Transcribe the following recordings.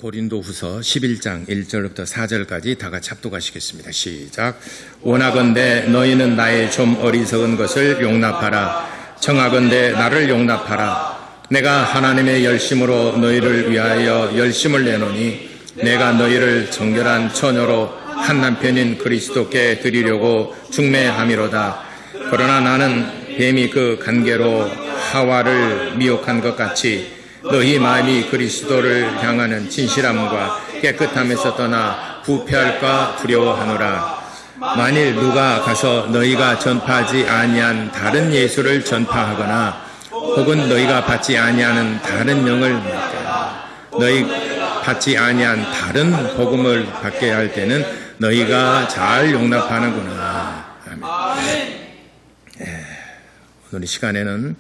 고린도후서 11장 1절부터 4절까지 다 같이 합독하시겠습니다. 시작. 원하건대 너희는 나의 좀 어리석은 것을 용납하라. 청하건대 나를 용납하라. 내가 하나님의 열심으로 너희를 위하여 열심을 내노니 내가 너희를 정결한 처녀로 한 남편인 그리스도께 드리려고 중매함이로다. 그러나 나는 뱀이 그 관계로 하와를 미혹한 것 같이 너희 마음이 그리스도를 향하는 진실함과 깨끗함에서 떠나 부패할까 두려워하노라. 만일 누가 가서 너희가 전파하지 아니한 다른 예수를 전파하거나 혹은 너희가 받지 아니하는 다른 영을 너희 받지 아니한 다른 복음을 받게 할 때는 너희가 잘 용납하는구나. 아멘. 오늘 이 시간에는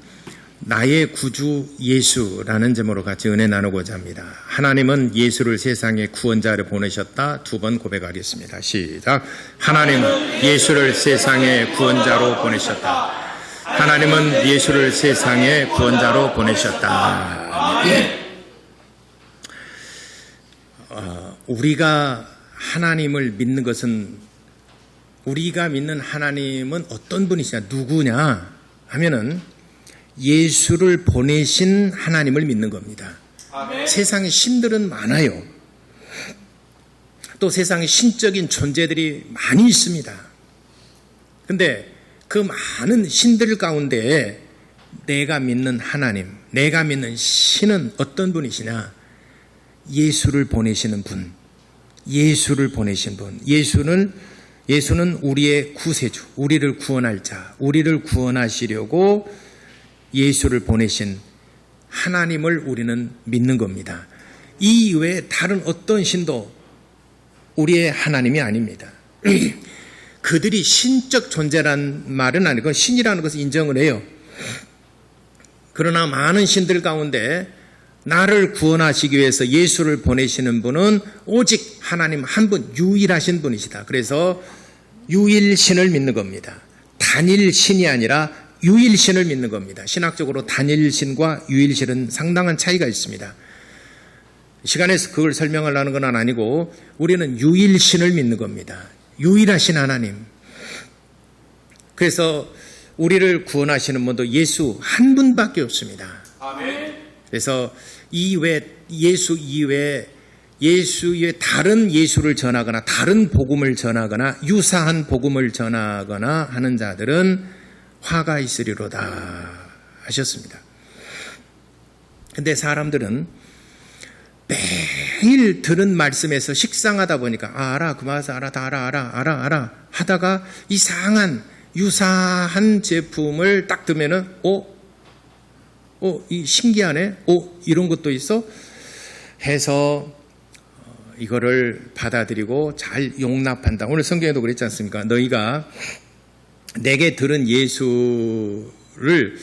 나의 구주 예수라는 제목으로 같이 은혜 나누고자 합니다. 하나님은 예수를 세상의 구원자로 보내셨다. 두 번 고백하겠습니다. 시작. 하나님은 예수를 세상의 구원자로 보내셨다. 하나님은 예수를 세상의 구원자로 보내셨다. 우리가 하나님을 믿는 것은 우리가 믿는 하나님은 어떤 분이시냐, 누구냐 하면은 예수를 보내신 하나님을 믿는 겁니다. 아멘. 세상에 신들은 많아요. 또 세상에 신적인 존재들이 많이 있습니다. 근데 그 많은 신들 가운데 내가 믿는 하나님, 내가 믿는 신은 어떤 분이시냐? 예수를 보내시는 분, 예수를 보내신 분. 예수는 우리의 구세주, 우리를 구원할 자, 우리를 구원하시려고 예수를 보내신 하나님을 우리는 믿는 겁니다. 이 이외에 다른 어떤 신도 우리의 하나님이 아닙니다. 그들이 신적 존재란 말은 아니고 신이라는 것을 인정을 해요. 그러나 많은 신들 가운데 나를 구원하시기 위해서 예수를 보내시는 분은 오직 하나님 한 분, 유일하신 분이시다. 그래서 유일신을 믿는 겁니다. 단일신이 아니라 유일신을 믿는 겁니다. 신학적으로 단일신과 유일신은 상당한 차이가 있습니다. 시간에서 그걸 설명하려는 건 아니고 우리는 유일신을 믿는 겁니다. 유일하신 하나님. 그래서 우리를 구원하시는 분도 예수 한 분밖에 없습니다. 아멘. 그래서 예수 이외에 다른 예수를 전하거나 다른 복음을 전하거나 유사한 복음을 전하거나 하는 자들은 화가 있으리로다 하셨습니다. 근데 사람들은 매일 들은 말씀에서 식상하다 보니까 알아, 그 말에서 알아, 다 알아 하다가 이상한 유사한 제품을 딱 들면은 이 신기하네, 이런 것도 있어 해서 이거를 받아들이고 잘 용납한다. 오늘 성경에도 그랬지 않습니까? 너희가 내게 들은 예수를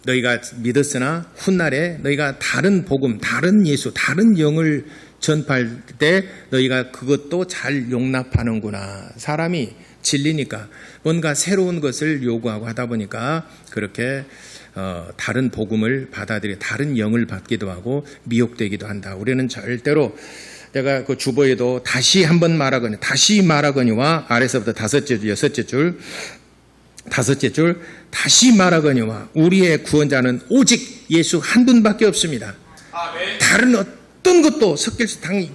너희가 믿었으나 훗날에 너희가 다른 복음, 다른 예수, 다른 영을 전파할 때 너희가 그것도 잘 용납하는구나. 사람이 진리니까 뭔가 새로운 것을 요구하고 하다 보니까 그렇게 다른 복음을 받아들이고 다른 영을 받기도 하고 미혹되기도 한다. 우리는 절대로 내가 그 주보에도 다시 한번 말하거니와 아래서부터 다섯째 줄 다시 말하거니와 우리의 구원자는 오직 예수 한 분밖에 없습니다. 아멘. 다른 어떤 것도 섞일 수 당연히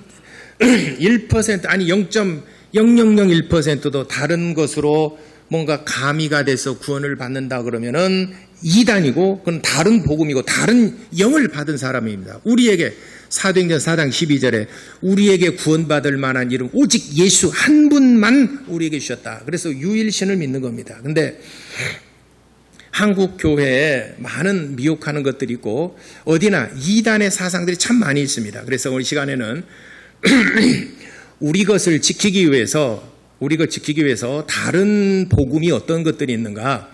1% 아니 0.0001%도 다른 것으로 뭔가 가미가 돼서 구원을 받는다 그러면은 이단이고 그건 다른 복음이고 다른 영을 받은 사람입니다. 우리에게 사도행전 4장 12절에 우리에게 구원받을 만한 이름 오직 예수 한 분만 우리에게 주셨다. 그래서 유일신을 믿는 겁니다. 근데 한국 교회에 많은 미혹하는 것들이 있고 어디나 이단의 사상들이 참 많이 있습니다. 그래서 우리 시간에는 우리 것을 지키기 위해서 다른 복음이 어떤 것들이 있는가,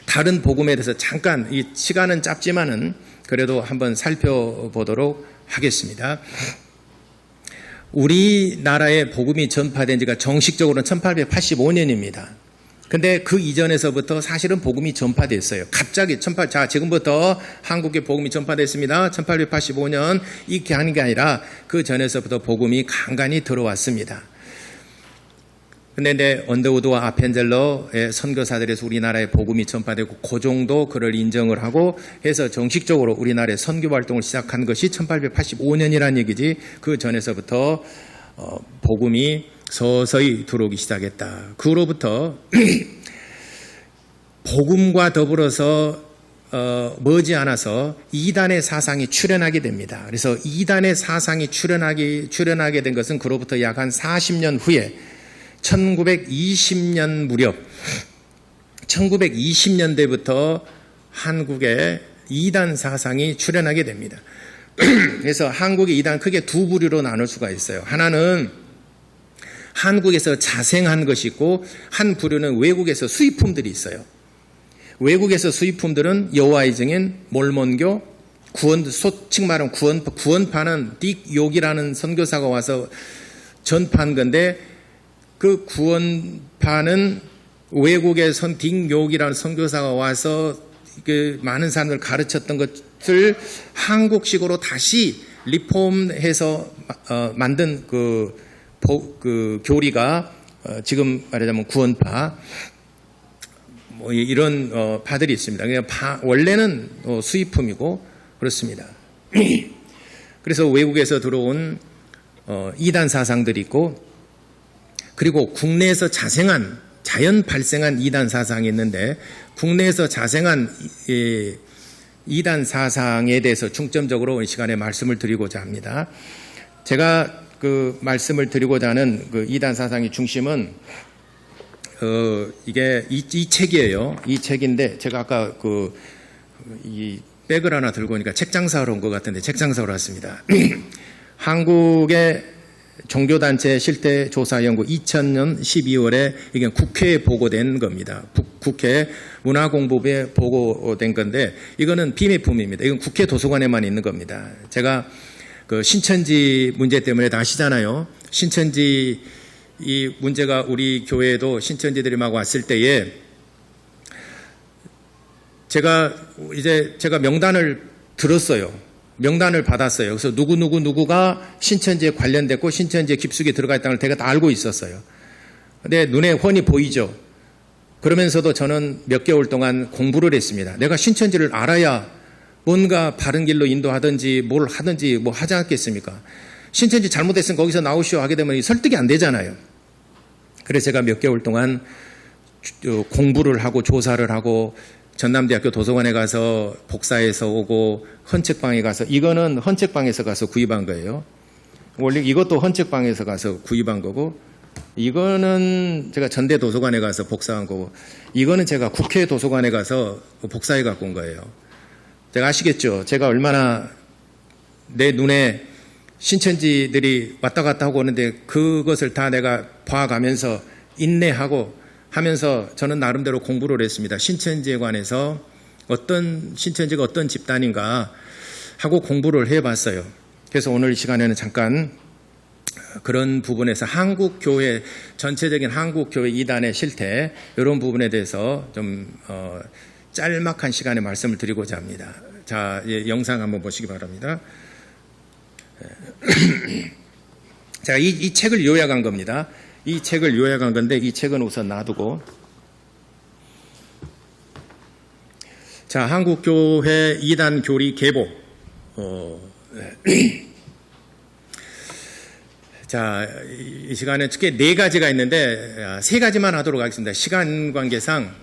다른 복음에 대해서 잠깐, 이 시간은 짧지만은 그래도 한번 살펴보도록 하겠습니다. 우리나라에 복음이 전파된 지가 정식적으로는 1885년입니다. 근데 그 이전에서부터 사실은 복음이 전파됐어요. 갑자기 자, 지금부터 한국에 복음이 전파됐습니다. 1885년 이렇게 하는 게 아니라 그 전에서부터 복음이 간간히 들어왔습니다. 근데 언더우드와 아펜젤러의 선교사들에서 우리나라에 복음이 전파되고 그 정도 그를 인정을 하고 해서 정식적으로 우리나라에 선교 활동을 시작한 것이 1885년이라는 얘기지 그 전에서부터 복음이 서서히 들어오기 시작했다. 그로부터 복음과 더불어서 머지않아서 이단의 사상이 출현하게 됩니다. 그래서 이단의 사상이 출현하게 된 것은 그로부터 약 한 40년 후에 1920년 무렵 1920년대부터 한국에 이단 사상이 출현하게 됩니다. 그래서 한국의 이단 크게 두 부류로 나눌 수가 있어요. 하나는 한국에서 자생한 것이 있고 한 부류는 외국에서 수입품들이 있어요. 외국에서 수입품들은 여호와의 증인, 몰몬교, 소측 말하면 구원파는 딕 욕이라는 선교사가 와서 전파한 건데 그 구원파는 외국의 딕 욕이라는 선교사가 와서 그 많은 사람들 가르쳤던 것을 한국식으로 다시 리폼해서 만든 그 교리가 지금 말하자면 구원파 뭐 이런 파들이 있습니다. 원래는 수입품이고 그렇습니다. 그래서 외국에서 들어온 이단 사상들이 있고 그리고 국내에서 자연 발생한 이단 사상이 있는데 국내에서 자생한 이단 사상에 대해서 중점적으로 이 시간에 말씀을 드리고자 합니다. 제가 그 말씀을 드리고자 하는 그 이단 사상의 중심은 이게 이 책이에요. 이 책인데 제가 아까 이 백을 하나 들고 오니까 책 장사하러 온 것 같은데 책 장사하러 왔습니다. 한국의 종교단체 실태조사연구 2000년 12월에 이게 국회에 보고된 겁니다. 국회 문화공보부에 보고된 건데 이거는 비매품입니다. 이건 국회 도서관에만 있는 겁니다. 제가 그 신천지 문제 때문에 다 아시잖아요. 신천지 이 문제가 우리 교회에도 신천지들이 막 왔을 때에 제가 명단을 들었어요. 명단을 받았어요. 그래서 누구가 신천지에 관련됐고 신천지에 깊숙이 들어가 있다는 걸 제가 다 알고 있었어요. 근데 눈에 훤히 보이죠. 그러면서도 저는 몇 개월 동안 공부를 했습니다. 내가 신천지를 알아야 뭔가 바른 길로 인도하든지 뭘 하든지 뭐 하지 않겠습니까? 신천지 잘못했으면 거기서 나오시오 하게 되면 설득이 안 되잖아요. 그래서 제가 몇 개월 동안 공부를 하고 조사를 하고 전남대학교 도서관에 가서 복사해서 오고 헌책방에 가서 이거는 헌책방에서 가서 구입한 거예요. 원래 이것도 헌책방에서 가서 구입한 거고 이거는 제가 전대 도서관에 가서 복사한 거고 이거는 제가 국회 도서관에 가서 복사해 갖고 온 거예요. 제가 아시겠죠? 제가 얼마나 내 눈에 신천지들이 왔다 갔다 하고 오는데 그것을 다 내가 봐가면서 인내하고 하면서 저는 나름대로 공부를 했습니다. 신천지에 관해서 신천지가 어떤 집단인가 하고 공부를 해봤어요. 그래서 오늘 이 시간에는 잠깐 그런 부분에서 한국교회, 전체적인 한국교회 이단의 실태 이런 부분에 대해서 좀 짤막한 시간에 말씀을 드리고자 합니다. 자, 영상 한번 보시기 바랍니다. 자, 이 책을 요약한 겁니다. 이 책을 요약한 건데 이 책은 우선 놔두고 자, 한국교회 이단 교리 계보 자, 이 시간에 특히 네 가지가 있는데 세 가지만 하도록 하겠습니다. 시간 관계상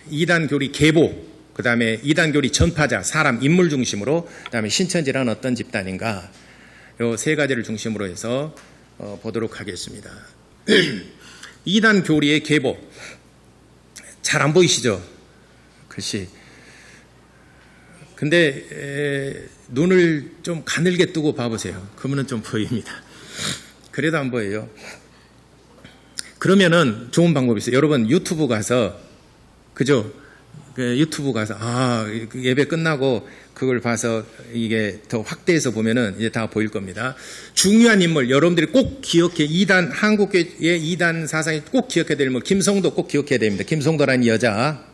이단 교리 계보, 그 다음에 이단 교리 전파자, 사람, 인물 중심으로, 그 다음에 신천지란 어떤 집단인가, 요 세 가지를 중심으로 해서 보도록 하겠습니다. 이단 교리의 계보, 잘 안 보이시죠? 글씨. 근데 눈을 좀 가늘게 뜨고 봐보세요. 그러면 좀 보입니다. 그래도 안 보여요. 그러면은 좋은 방법이 있어요. 여러분 유튜브 가서 그죠? 그 유튜브 가서 그 예배 끝나고 그걸 봐서 이게 더 확대해서 보면은 이제 다 보일 겁니다. 중요한 인물 여러분들이 꼭 기억해 한국의 이단 사상이 꼭 기억해야 될 인물 김성도 꼭 기억해야 됩니다. 김성도라는 여자.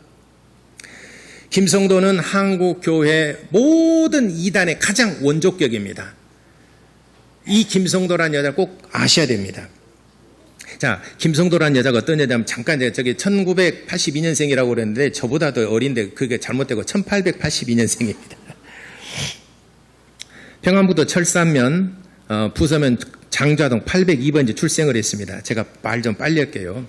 김성도는 한국교회 모든 이단의 가장 원조격입니다. 이 김성도라는 여자 꼭 아셔야 됩니다. 자, 김성도라는 여자가 어떤 여자냐면 잠깐 저기 1982년생이라고 그랬는데 저보다 더 어린데 그게 잘못되고 1882년생입니다. 평안북도 철산면 부서면 장좌동 802번지 출생을 했습니다. 제가 말 좀 빨리 할게요.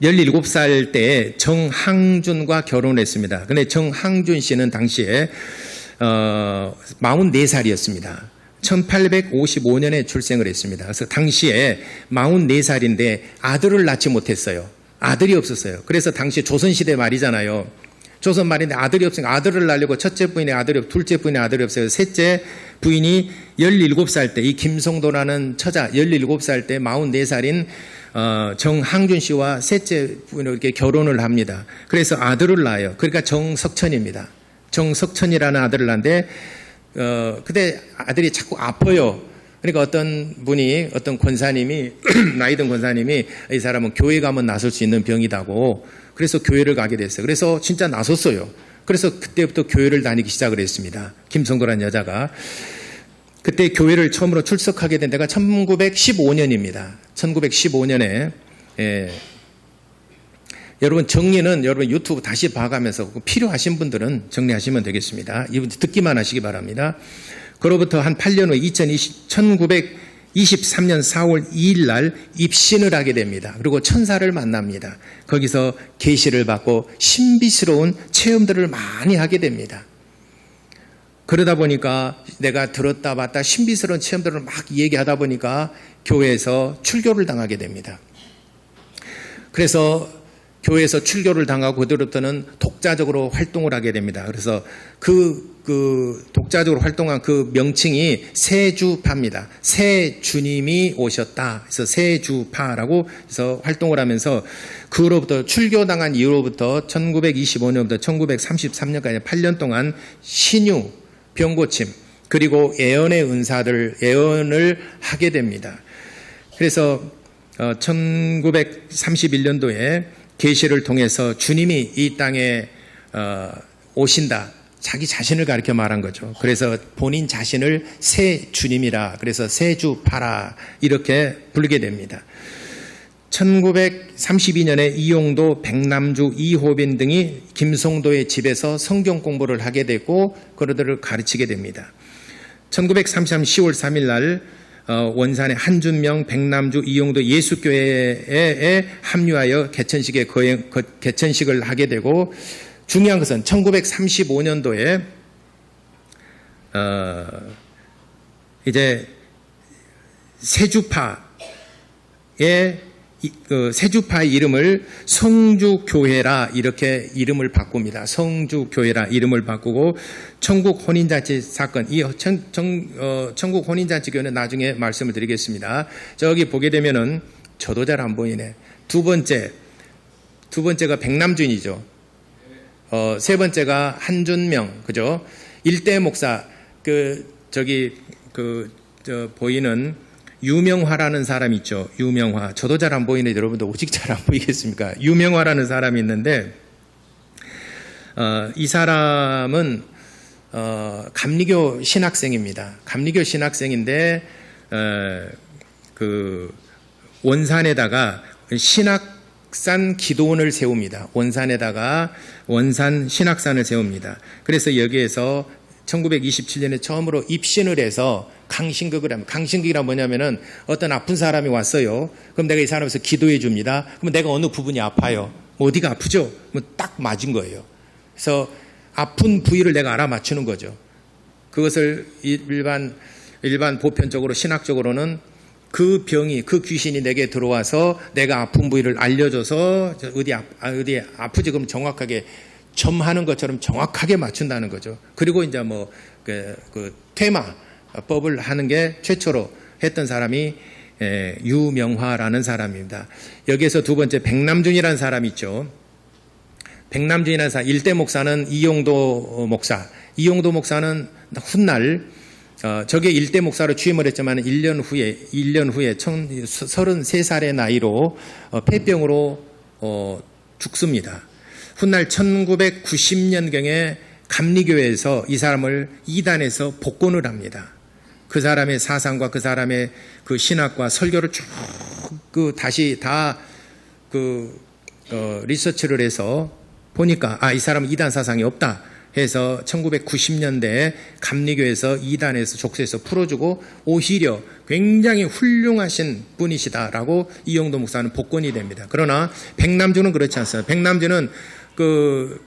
17살 때 정항준과 결혼했습니다. 그런데 정항준 씨는 당시에 44살이었습니다. 1855년에 출생을 했습니다. 그래서 당시에 44살인데 아들을 낳지 못했어요. 아들이 없었어요. 그래서 당시 조선시대 말이잖아요. 조선 말인데 아들이 없으니까 아들을 낳으려고 첫째 부인의 아들이 없고 둘째 부인의 아들이 없어요. 셋째 부인이 17살 때 이 김성도라는 처자 17살 때 44살인 정항준 씨와 셋째 부인을 이렇게 결혼을 합니다. 그래서 아들을 낳아요. 그러니까 정석천입니다. 정석천이라는 아들을 낳는데 그때 아들이 자꾸 아파요. 그러니까 어떤 권사님이 나이 든 권사님이 이 사람은 교회 가면 나설 수 있는 병이다고 그래서 교회를 가게 됐어요. 그래서 진짜 나섰어요. 그래서 그때부터 교회를 다니기 시작을 했습니다. 김성도라는 여자가. 그때 교회를 처음으로 출석하게 된 데가 1915년입니다. 1915년에 여러분 정리는 여러분 유튜브 다시 봐가면서 필요하신 분들은 정리하시면 되겠습니다. 이분 듣기만 하시기 바랍니다. 그로부터 한 8년 후 1923년 4월 2일 날 입신을 하게 됩니다. 그리고 천사를 만납니다. 거기서 계시를 받고 신비스러운 체험들을 많이 하게 됩니다. 그러다 보니까 내가 들었다 봤다 신비스러운 체험들을 막 얘기하다 보니까 교회에서 출교를 당하게 됩니다. 그래서 교회에서 출교를 당하고 그들부터는 독자적으로 활동을 하게 됩니다. 그래서 그 독자적으로 활동한 그 명칭이 세주파입니다. 새 주님이 오셨다. 그래서 세주파라고 해서 활동을 하면서 그로부터 출교당한 이후로부터 1925년부터 1933년까지 8년 동안 신유, 병고침, 그리고 예언의 은사들, 예언을 하게 됩니다. 그래서 1931년도에 계시를 통해서 주님이 이 땅에 오신다. 자기 자신을 가리켜 말한 거죠. 그래서 본인 자신을 새 주님이라, 그래서 세주파라 이렇게 부르게 됩니다. 1932년에 이용도, 백남주, 이호빈 등이 김성도의 집에서 성경 공부를 하게 되고 그들을 가르치게 됩니다. 1933년 10월 3일 날 원산의 한준명, 백남주, 이용도 예수교회에 합류하여 개천식을 하게 되고 중요한 것은 1935년도에 이제 세주파의 이름을 성주교회라 이렇게 이름을 바꿉니다. 성주교회라 이름을 바꾸고 천국 혼인잔치 사건, 이 천국 혼인잔치 교회는 나중에 말씀을 드리겠습니다. 저기 보게 되면은 저도 잘 안 보이네. 두 번째가 백남준이죠. 세 번째가 한준명, 그죠? 일대 목사, 보이는 유명화라는 사람 있죠. 유명화. 저도 잘 안 보이는데 여러분도 오직 잘 안 보이겠습니까? 유명화라는 사람이 있는데, 이 사람은, 감리교 신학생입니다. 감리교 신학생인데, 원산에다가 신학산 기도원을 세웁니다. 원산에다가 원산 신학산을 세웁니다. 그래서 여기에서 1927년에 처음으로 입신을 해서 강신극을 합니다. 강신극이란 뭐냐면은 어떤 아픈 사람이 왔어요. 그럼 내가 이 사람에서 기도해 줍니다. 그럼 내가 어느 부분이 아파요? 어디가 아프죠? 딱 맞은 거예요. 그래서 아픈 부위를 내가 알아맞추는 거죠. 그것을 일반 보편적으로 신학적으로는 그 병이, 그 귀신이 내게 들어와서 내가 아픈 부위를 알려줘서 어디 아프지 그럼 정확하게 점하는 것처럼 정확하게 맞춘다는 거죠. 그리고 이제 퇴마법을 하는 게 최초로 했던 사람이 유명화라는 사람입니다. 여기에서 두 번째 백남준이라는 사람이 있죠. 백남준이라는 사람, 일대 목사는 이용도 목사. 이용도 목사는 훗날 저게 일대 목사로 취임을 했지만 1년 후에 33살의 나이로 폐병으로 죽습니다. 훗날 1990년경에 감리교회에서 이 사람을 이단에서 복권을 합니다. 그 사람의 사상과 그 사람의 그 신학과 설교를 쭉 다시 다 리서치를 해서 보니까 이 사람은 이단 사상이 없다 해서 1990년대에 감리교에서 이단에서 족쇄에서 풀어주고 오히려 굉장히 훌륭하신 분이시다라고 이용도 목사는 복권이 됩니다. 그러나 백남주는 그렇지 않습니다. 백남주는 그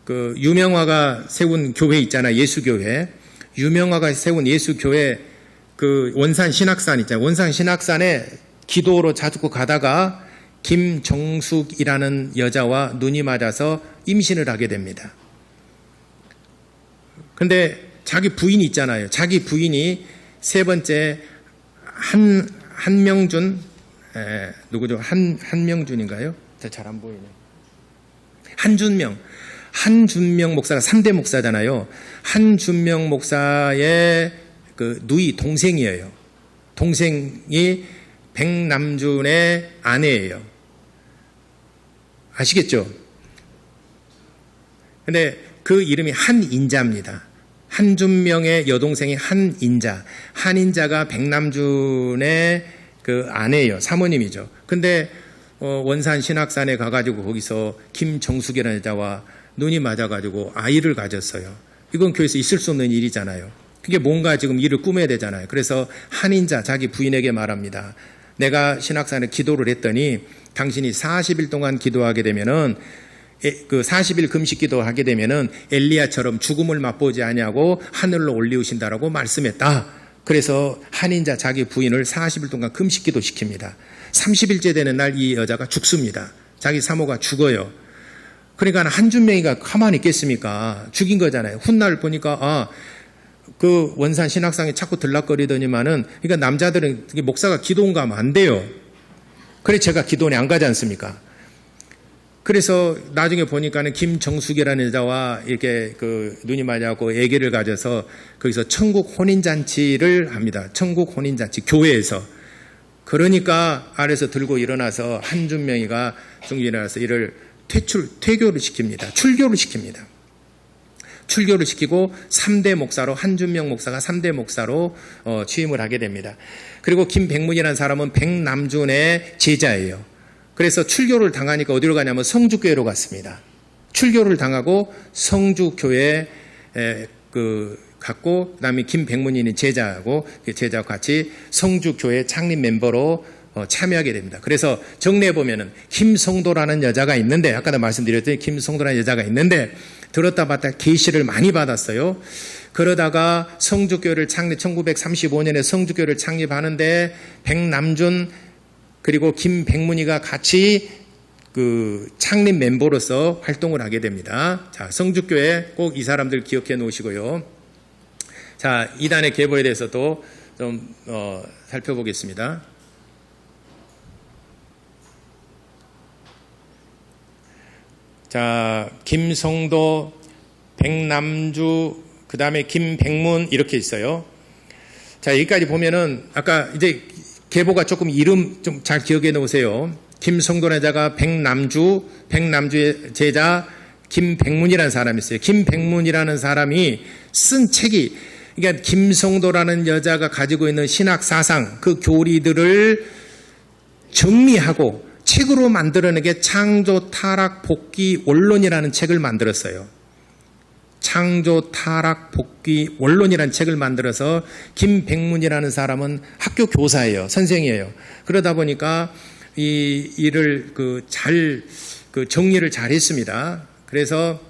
유명화가 세운 교회 있잖아요. 예수교회. 유명화가 세운 예수교회 그 원산 신학산 있잖아요. 원산 신학산에 기도로 자주 가다가 김정숙이라는 여자와 눈이 맞아서 임신을 하게 됩니다. 근데 자기 부인이 있잖아요. 자기 부인이 세 번째 한명준 누구죠? 한명준인가요? 잘 안 보이네. 한준명 목사가 3대 목사잖아요. 한준명 목사의 그 누이 동생이에요. 동생이 백남준의 아내예요. 아시겠죠? 근데 그 이름이 한인자입니다. 한준명의 여동생이 한인자. 한인자가 백남준의 그 아내예요. 사모님이죠. 근데 원산 신학산에 가가지고 거기서 김정숙이라는 여자와 눈이 맞아가지고 아이를 가졌어요. 이건 교회에서 있을 수 없는 일이잖아요. 그게 뭔가 지금 일을 꾸며야 되잖아요. 그래서 한인자 자기 부인에게 말합니다. 내가 신학산에 기도를 했더니 당신이 40일 동안 기도하게 되면은 그 40일 금식 기도하게 되면은 엘리야처럼 죽음을 맛보지 아니하고 하늘로 올리우신다라고 말씀했다. 그래서 한인자 자기 부인을 40일 동안 금식 기도 시킵니다. 30일째 되는 날 이 여자가 죽습니다. 자기 사모가 죽어요. 그러니까 한준명이가 가만히 있겠습니까? 죽인 거잖아요. 훗날 보니까 그 원산 신학상에 자꾸 들락거리더니만은 그러니까 남자들은 목사가 기도원 가면 안 돼요. 그래서 제가 기도원에 안 가지 않습니까? 그래서 나중에 보니까는 김정숙이라는 여자와 이렇게 그 눈이 맞아갖고 아기를 가져서 거기서 천국 혼인잔치를 합니다. 천국 혼인잔치 교회에서. 그러니까 아래서 들고 일어나서 한준명이가 중진에 일어나서 이를 퇴교를 시킵니다. 출교를 시킵니다. 출교를 시키고 3대 목사로 한준명 목사가 3대 목사로 취임을 하게 됩니다. 그리고 김백문이라는 사람은 백남준의 제자예요. 그래서 출교를 당하니까 어디로 가냐면 성주교회로 갔습니다. 출교를 당하고 성주교회에 갔고 그다음에 김백문이는 제자하고 제자와 같이 성주교회 창립 멤버로 참여하게 됩니다. 그래서 정리해 보면은 김성도라는 여자가 있는데 아까도 말씀드렸더니 김성도라는 여자가 있는데 들었다 봤다 계시를 많이 받았어요. 그러다가 성주교회를 1935년에 성주교회를 창립하는데 백남준 그리고 김백문이가 같이 그 창립 멤버로서 활동을 하게 됩니다. 자, 성주교회 꼭 이 사람들 기억해 놓으시고요. 자, 이단의 계보에 대해서도 좀 살펴보겠습니다. 자, 김성도, 백남주, 그 다음에 김백문 이렇게 있어요. 자, 여기까지 보면은 아까 이제 계보가 조금 이름 좀 잘 기억해 놓으세요. 김성도라는 자가 백남주의 제자 김백문이라는 사람이 있어요. 김백문이라는 사람이 쓴 책이 그러니까 김성도라는 여자가 가지고 있는 신학 사상 그 교리들을 정리하고 책으로 만들어낸 게 창조 타락 복귀 원론이라는 책을 만들었어요. 창조 타락 복귀 원론이라는 책을 만들어서 김백문이라는 사람은 학교 교사예요. 선생이에요. 그러다 보니까 이 일을 정리를 잘 했습니다. 그래서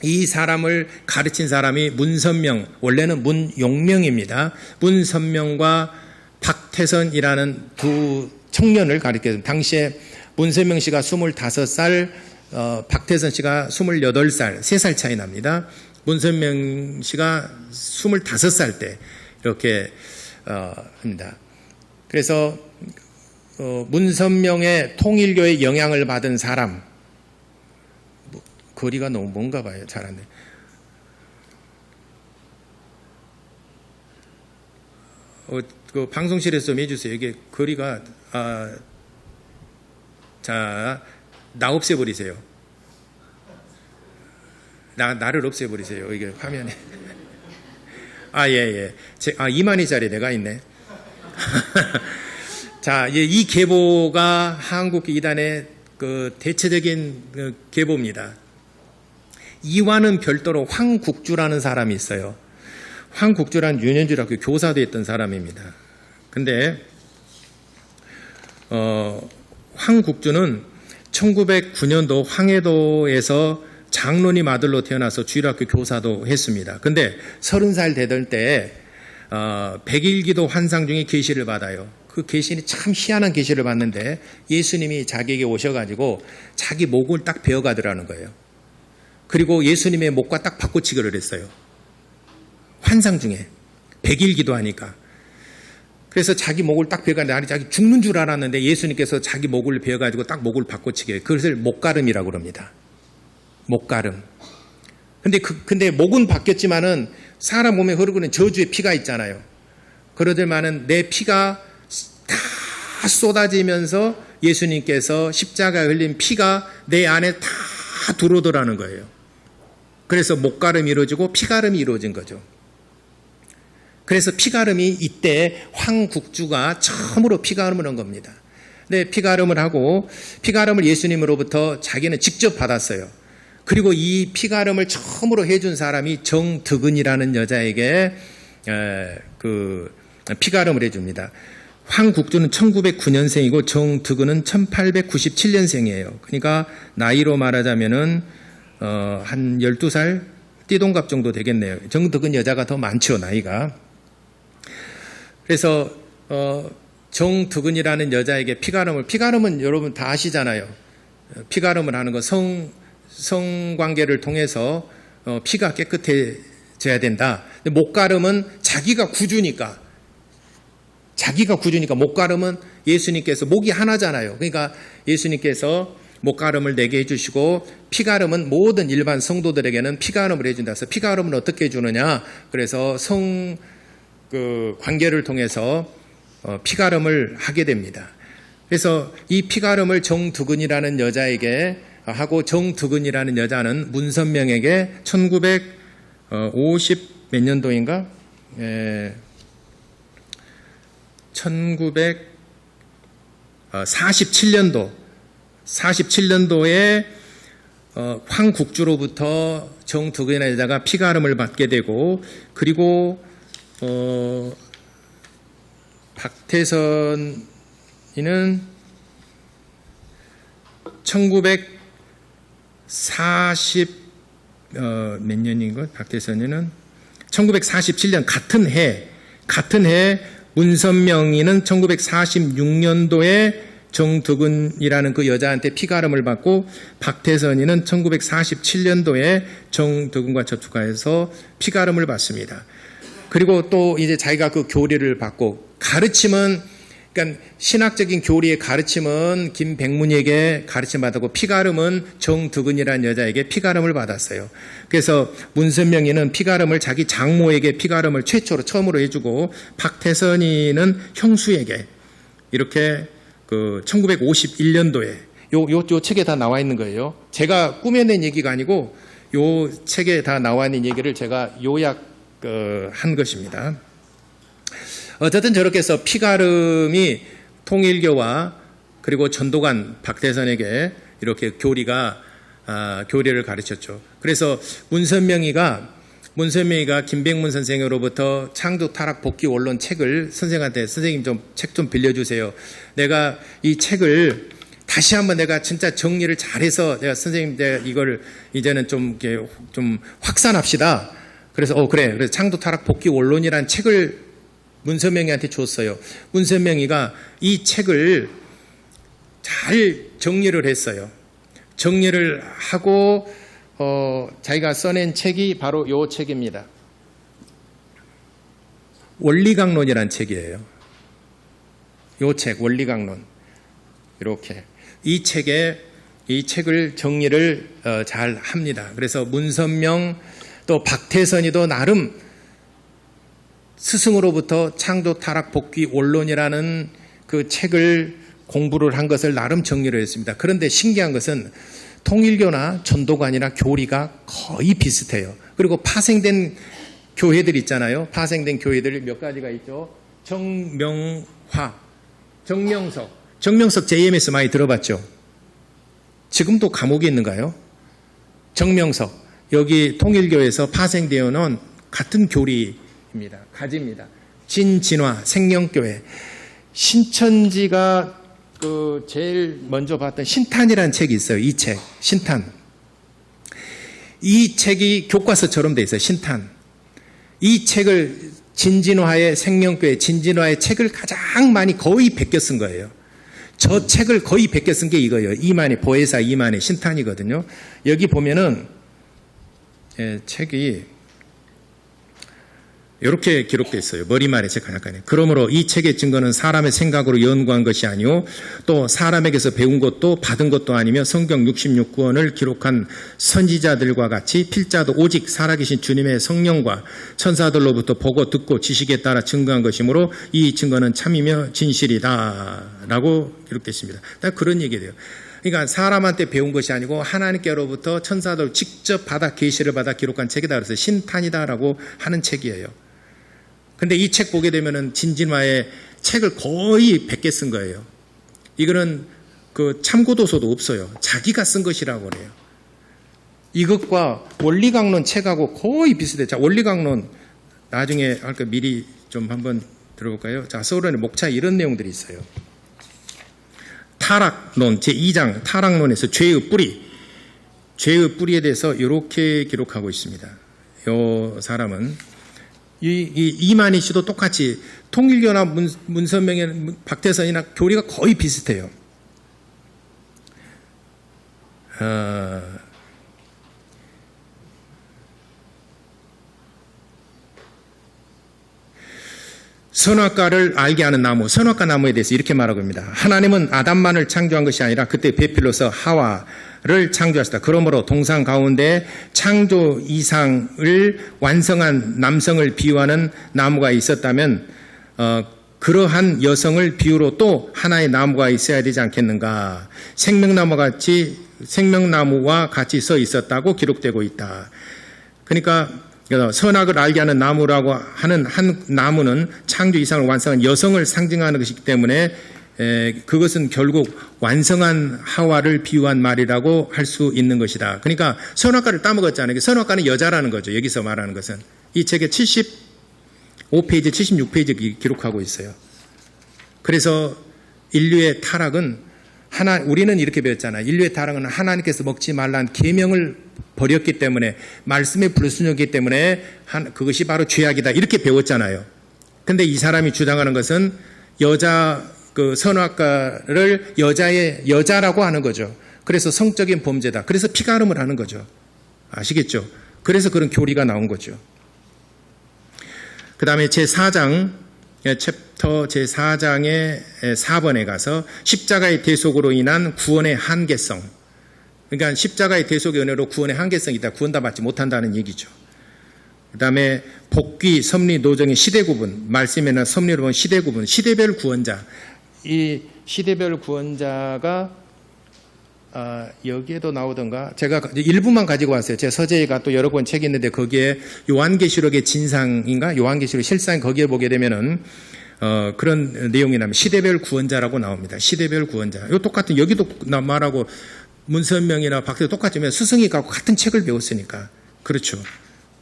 이 사람을 가르친 사람이 문선명, 원래는 문용명입니다. 문선명과 박태선이라는 두 청년을 가르쳤어요. 당시에 문선명 씨가 25살, 박태선 씨가 28살, 3살 차이 납니다. 문선명 씨가 25살 때 이렇게 합니다. 그래서 문선명의 통일교의 영향을 받은 사람, 거리가 너무 먼가 봐요. 잘 안 돼. 그 방송실에서 좀 해주세요. 이게 거리가, 자, 나 없애버리세요. 나를 없애버리세요. 이게 화면에. 예. 2만위짜리 내가 있네. 자, 이 계보가 한국 이단의 그 대체적인 그 계보입니다. 이와는 별도로 황국주라는 사람이 있어요. 황국주란 윤현주학교 교사도 했던 사람입니다. 근데 황국주는 1909년도 황해도에서 장로님 아들로 태어나서 주일학교 교사도 했습니다. 근데 30살 되던 때 100일기도 환상 중에 계시를 받아요. 그 계시는 참 희한한 계시를 받는데 예수님이 자기에게 오셔가지고 자기 목을 딱 베어가더라는 거예요. 그리고 예수님의 목과 딱 바꿔치기를 했어요. 환상 중에 100일 기도하니까. 그래서 자기 목을 딱 베어가는데 자기 죽는 줄 알았는데 예수님께서 자기 목을 베어가지고 딱 목을 바꿔치기 해요. 그것을 목가름이라고 합니다. 목가름. 근데 목은 바뀌었지만은 사람 몸에 흐르고 있는 저주의 피가 있잖아요. 그러더만은 내 피가 다 쏟아지면서 예수님께서 십자가에 흘린 피가 내 안에 다 들어오더라는 거예요. 그래서 목가름이 이루어지고 피가름이 이루어진 거죠. 그래서 피가름이 이때 황국주가 처음으로 피가름을 한 겁니다. 네, 피가름을 하고 피가름을 예수님으로부터 자기는 직접 받았어요. 그리고 이 피가름을 처음으로 해준 사람이 정득은이라는 여자에게 그 피가름을 해줍니다. 황국주는 1909년생이고 정득은은 1897년생이에요. 그러니까 나이로 말하자면은 한 12살 띠동갑 정도 되겠네요. 정득은 여자가 더 많죠, 나이가. 그래서 정득은이라는 여자에게 피가름은 여러분 다 아시잖아요. 피가름을 하는 거 성관계를 통해서 피가 깨끗해져야 된다. 근데 목가름은 자기가 구주니까 목가름은 예수님께서 목이 하나잖아요. 그러니까 예수님께서 목가름을 내게 해주시고 피가름은 모든 일반 성도들에게는 피가름을 해준다. 그래서 피가름은 어떻게 해주느냐? 그래서 그 관계를 통해서 피가름을 하게 됩니다. 그래서 이 피가름을 정득은이라는 여자에게 하고 정득은이라는 여자는 문선명에게 1950 몇 년도인가? 1947년도에 황국주로부터 정득은이라는 여자가 피가름을 받게 되고 그리고 박태선이는 1940 몇 년인가? 박태선이는 1947년 같은 해 문선명이는 1946년도에 정득은이라는 그 여자한테 피가름을 받고 박태선이는 1947년도에 정득은과 접촉하여서 피가름을 받습니다. 그리고 또 이제 자기가 그 교리를 받고 그러니까 신학적인 교리의 가르침은 김백문이에게 가르침 받았고 피가름은 정득은이라는 여자에게 피가름을 받았어요. 그래서 문선명이는 피가름을 자기 장모에게 피가름을 처음으로 해주고 박태선이는 형수에게 이렇게 그 1951년도에 요 책에 다 나와 있는 거예요. 제가 꾸며낸 얘기가 아니고 요 책에 다 나와 있는 얘기를 제가 요약한 것입니다. 어쨌든 저렇게 해서 피가름이 통일교와 그리고 전도관 박태선에게 이렇게 교리를 가르쳤죠. 그래서 문선명이가 김백문 선생으로부터 창조 타락 복귀 원론 책을 선생한테 선생님 책 좀 빌려주세요. 내가 이 책을 다시 한번 내가 진짜 정리를 잘해서 내가 선생님 이걸 이제는 좀 확산합시다. 그래서 그래. 그래서 창조 타락 복귀 원론이라는 책을 문선명이한테 줬어요. 문선명이가 이 책을 잘 정리를 했어요. 정리를 하고 자기가 써낸 책이 바로 이 책입니다. 원리강론이라는 책이에요. 이 책 원리강론. 이렇게 이 책에 이 책을 정리를 잘 합니다. 그래서 문선명 또 박태선이도 나름 스승으로부터 창조 타락 복귀 원론이라는 그 책을 공부를 한 것을 나름 정리를 했습니다. 그런데 신기한 것은 통일교나 전도관이나 교리가 거의 비슷해요. 그리고 파생된 교회들 있잖아요. 파생된 교회들 몇 가지가 있죠. 정명화, 정명석 JMS 많이 들어봤죠? 지금도 감옥에 있는가요? 정명석, 여기 통일교에서 파생되어놓은 같은 교리입니다. 가지입니다. 진진화, 생명교회. 신천지가 제일 먼저 봤던 신탄이라는 책이 있어요. 이 책, 신탄. 이 책이 교과서처럼 돼 있어요. 신탄. 이 책을 진진화의 생명교회, 진진화의 책을 가장 많이 거의 베껴 쓴 거예요. 저 책을 거의 베껴 쓴 게 이거예요. 이만희, 보혜사 이만희, 신탄이거든요. 여기 보면은 책이 이렇게 기록되어 있어요. 머리말에 책 하나까지. 그러므로 이 책의 증거는 사람의 생각으로 연구한 것이 아니요 또 사람에게서 배운 것도 받은 것도 아니며 성경 66권을 기록한 선지자들과 같이 필자도 오직 살아계신 주님의 성령과 천사들로부터 보고 듣고 지식에 따라 증거한 것이므로 이 증거는 참이며 진실이다 라고 기록됐습니다. 그런 얘기예요. 그러니까 사람한테 배운 것이 아니고 하나님께로부터 천사들 직접 받아 계시를 받아 기록한 책이다. 그래서 신탄이다라고 하는 책이에요. 근데 이 책 보게 되면은 진진화의 책을 거의 100개 쓴 거예요. 이거는 그 참고도서도 없어요. 자기가 쓴 것이라고 그래요. 이것과 원리강론 책하고 거의 비슷해요. 자, 원리강론 나중에 할까 미리 좀 한번 들어볼까요? 자, 서울원의 목차에 이런 내용들이 있어요. 타락론 제2장 타락론에서 죄의 뿌리에 대해서 이렇게 기록하고 있습니다. 이 사람은 이만희 씨도 똑같이 통일교나 문선명의 박태선이나 교리가 거의 비슷해요. 선악과를 알게 하는 나무, 선악과 나무에 대해서 이렇게 말하고 있습니다. 하나님은 아담만을 창조한 것이 아니라 그때 배필로서 하와를 창조하셨다. 그러므로 동상 가운데 창조 이상을 완성한 남성을 비유하는 나무가 있었다면 그러한 여성을 비유로 또 하나의 나무가 있어야 되지 않겠는가. 생명나무와 같이 써 있었다고 기록되고 있다. 그러니까 선악을 알게 하는 나무라고 하는 한 나무는 창조 이상을 완성한 여성을 상징하는 것이기 때문에 그것은 결국 완성한 하와를 비유한 말이라고 할 수 있는 것이다. 그러니까 선악과를 따먹었잖아요. 선악과는 여자라는 거죠. 여기서 말하는 것은. 이 책의 75페이지, 76페이지 기록하고 있어요. 그래서 인류의 타락은 우리는 이렇게 배웠잖아요. 인류의 타락은 하나님께서 먹지 말라는 계명을 버렸기 때문에 말씀에 불순종했기 때문에 그것이 바로 죄악이다. 이렇게 배웠잖아요. 근데 이 사람이 주장하는 것은 선악과를 여자라고 하는 거죠. 그래서 성적인 범죄다. 그래서 피가름을 하는 거죠. 아시겠죠? 그래서 그런 교리가 나온 거죠. 그 다음에 제4장 챕터 제4장의 4번에 가서 십자가의 대속으로 인한 구원의 한계성. 그러니까 십자가의 대속의 은혜로 구원의 한계성이 있다. 구원 다 받지 못한다는 얘기죠. 그 다음에 복귀, 섭리, 노정의 시대 구분. 말씀에는 섭리로 보면 시대 구분. 시대별 구원자. 이 시대별 구원자가 여기에도 나오던가. 제가 일부만 가지고 왔어요. 제 서재가 또 여러 권 책이 있는데 거기에 요한계시록의 진상인가? 요한계시록 실상 거기에 보게 되면은 그런 내용이 나면 시대별 구원자라고 나옵니다. 시대별 구원자. 이거 똑같은 여기도 말하고 문선명이나 박태도 똑같지만 스승이 갖고 같은 책을 배웠으니까. 그렇죠.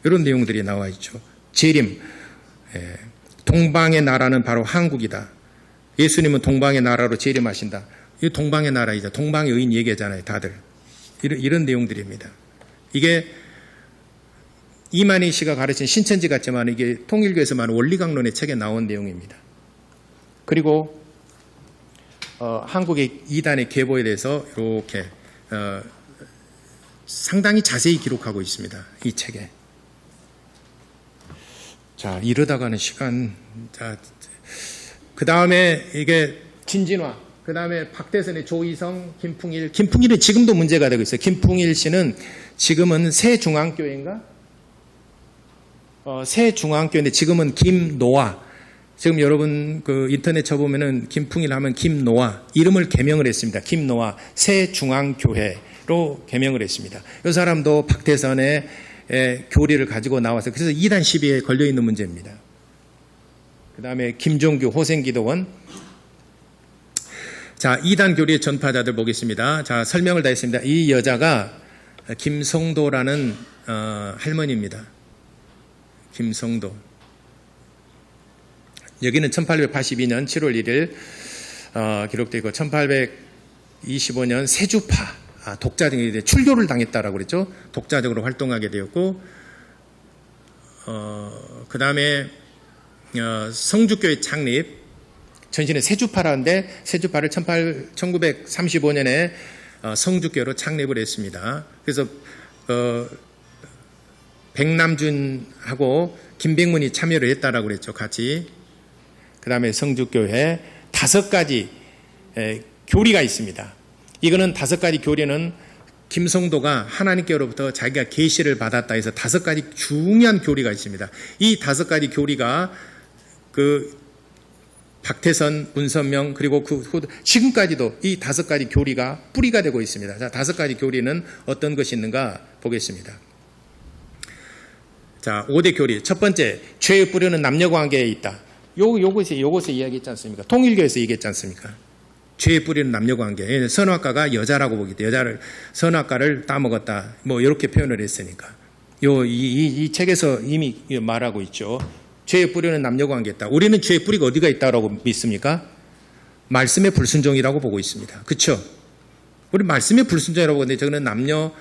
이런 내용들이 나와 있죠. 재림. 동방의 나라는 바로 한국이다. 예수님은 동방의 나라로 재림하신다. 이 동방의 나라이자 동방의 의인 얘기하잖아요. 다들. 이런 내용들입니다. 이게 이만희 씨가 가르친 신천지 같지만 이게 통일교에서 말하는 원리강론의 책에 나온 내용입니다. 그리고 한국의 이단의 계보에 대해서 이렇게 상당히 자세히 기록하고 있습니다. 이 책에. 자, 이러다가는 시간. 자, 그 다음에 이게 진진화. 그 다음에 박대선의 조희성, 김풍일은 지금도 문제가 되고 있어요. 김풍일 씨는 지금은 새중앙교회인가? 새중앙교회인데 지금은 김노아. 지금 여러분 그 인터넷 쳐보면은 김풍일 하면 김노아. 이름을 개명을 했습니다. 김노아. 새중앙교회로 개명을 했습니다. 이 사람도 박대선의 교리를 가지고 나와서 그래서 이단 시비에 걸려있는 문제입니다. 그 다음에 김종규, 호생기도원. 자, 이단 교리의 전파자들 보겠습니다. 자, 설명을 다 했습니다. 이 여자가 김성도라는 할머니입니다. 김성도. 여기는 1882년 7월 1일 기록되어 있고 1825년 세주파 독자적인 출교를 당했다라고 그랬죠. 독자적으로 활동하게 되었고 그 다음에 성주교회 창립 전신에 세주파라는데 세주파를 1935년에 성주교로 창립을 했습니다. 그래서 백남준하고 김백문이 참여를 했다라고 그랬죠. 같이. 그 다음에 성주교회 5가지 교리가 있습니다. 이거는 5가지 교리는 김성도가 하나님께로부터 자기가 계시를 받았다 해서 5가지 중요한 교리가 있습니다. 이 5가지 교리가 그 박태선, 문선명 그리고 그 지금까지도 이 5가지 교리가 뿌리가 되고 있습니다. 자, 5가지 교리는 어떤 것이 있는가 보겠습니다. 자, 5대 교리. 첫 번째, 죄의 뿌리는 남녀관계에 있다. 요것에 이야기했지 않습니까? 통일교에서 얘기했지 않습니까? 죄의 뿌리는 남녀관계. 선악과가 여자라고 보기 때문에 여자를 선악과를 따먹었다. 뭐 이렇게 표현을 했으니까. 이 책에서 이미 말하고 있죠. 죄의 뿌리는 남녀관계였다. 우리는 죄의 뿌리가 어디가 있다고 믿습니까? 말씀의 불순종이라고 보고 있습니다. 그렇죠? 우리 말씀의 불순종이라고 보는데 저거는 남녀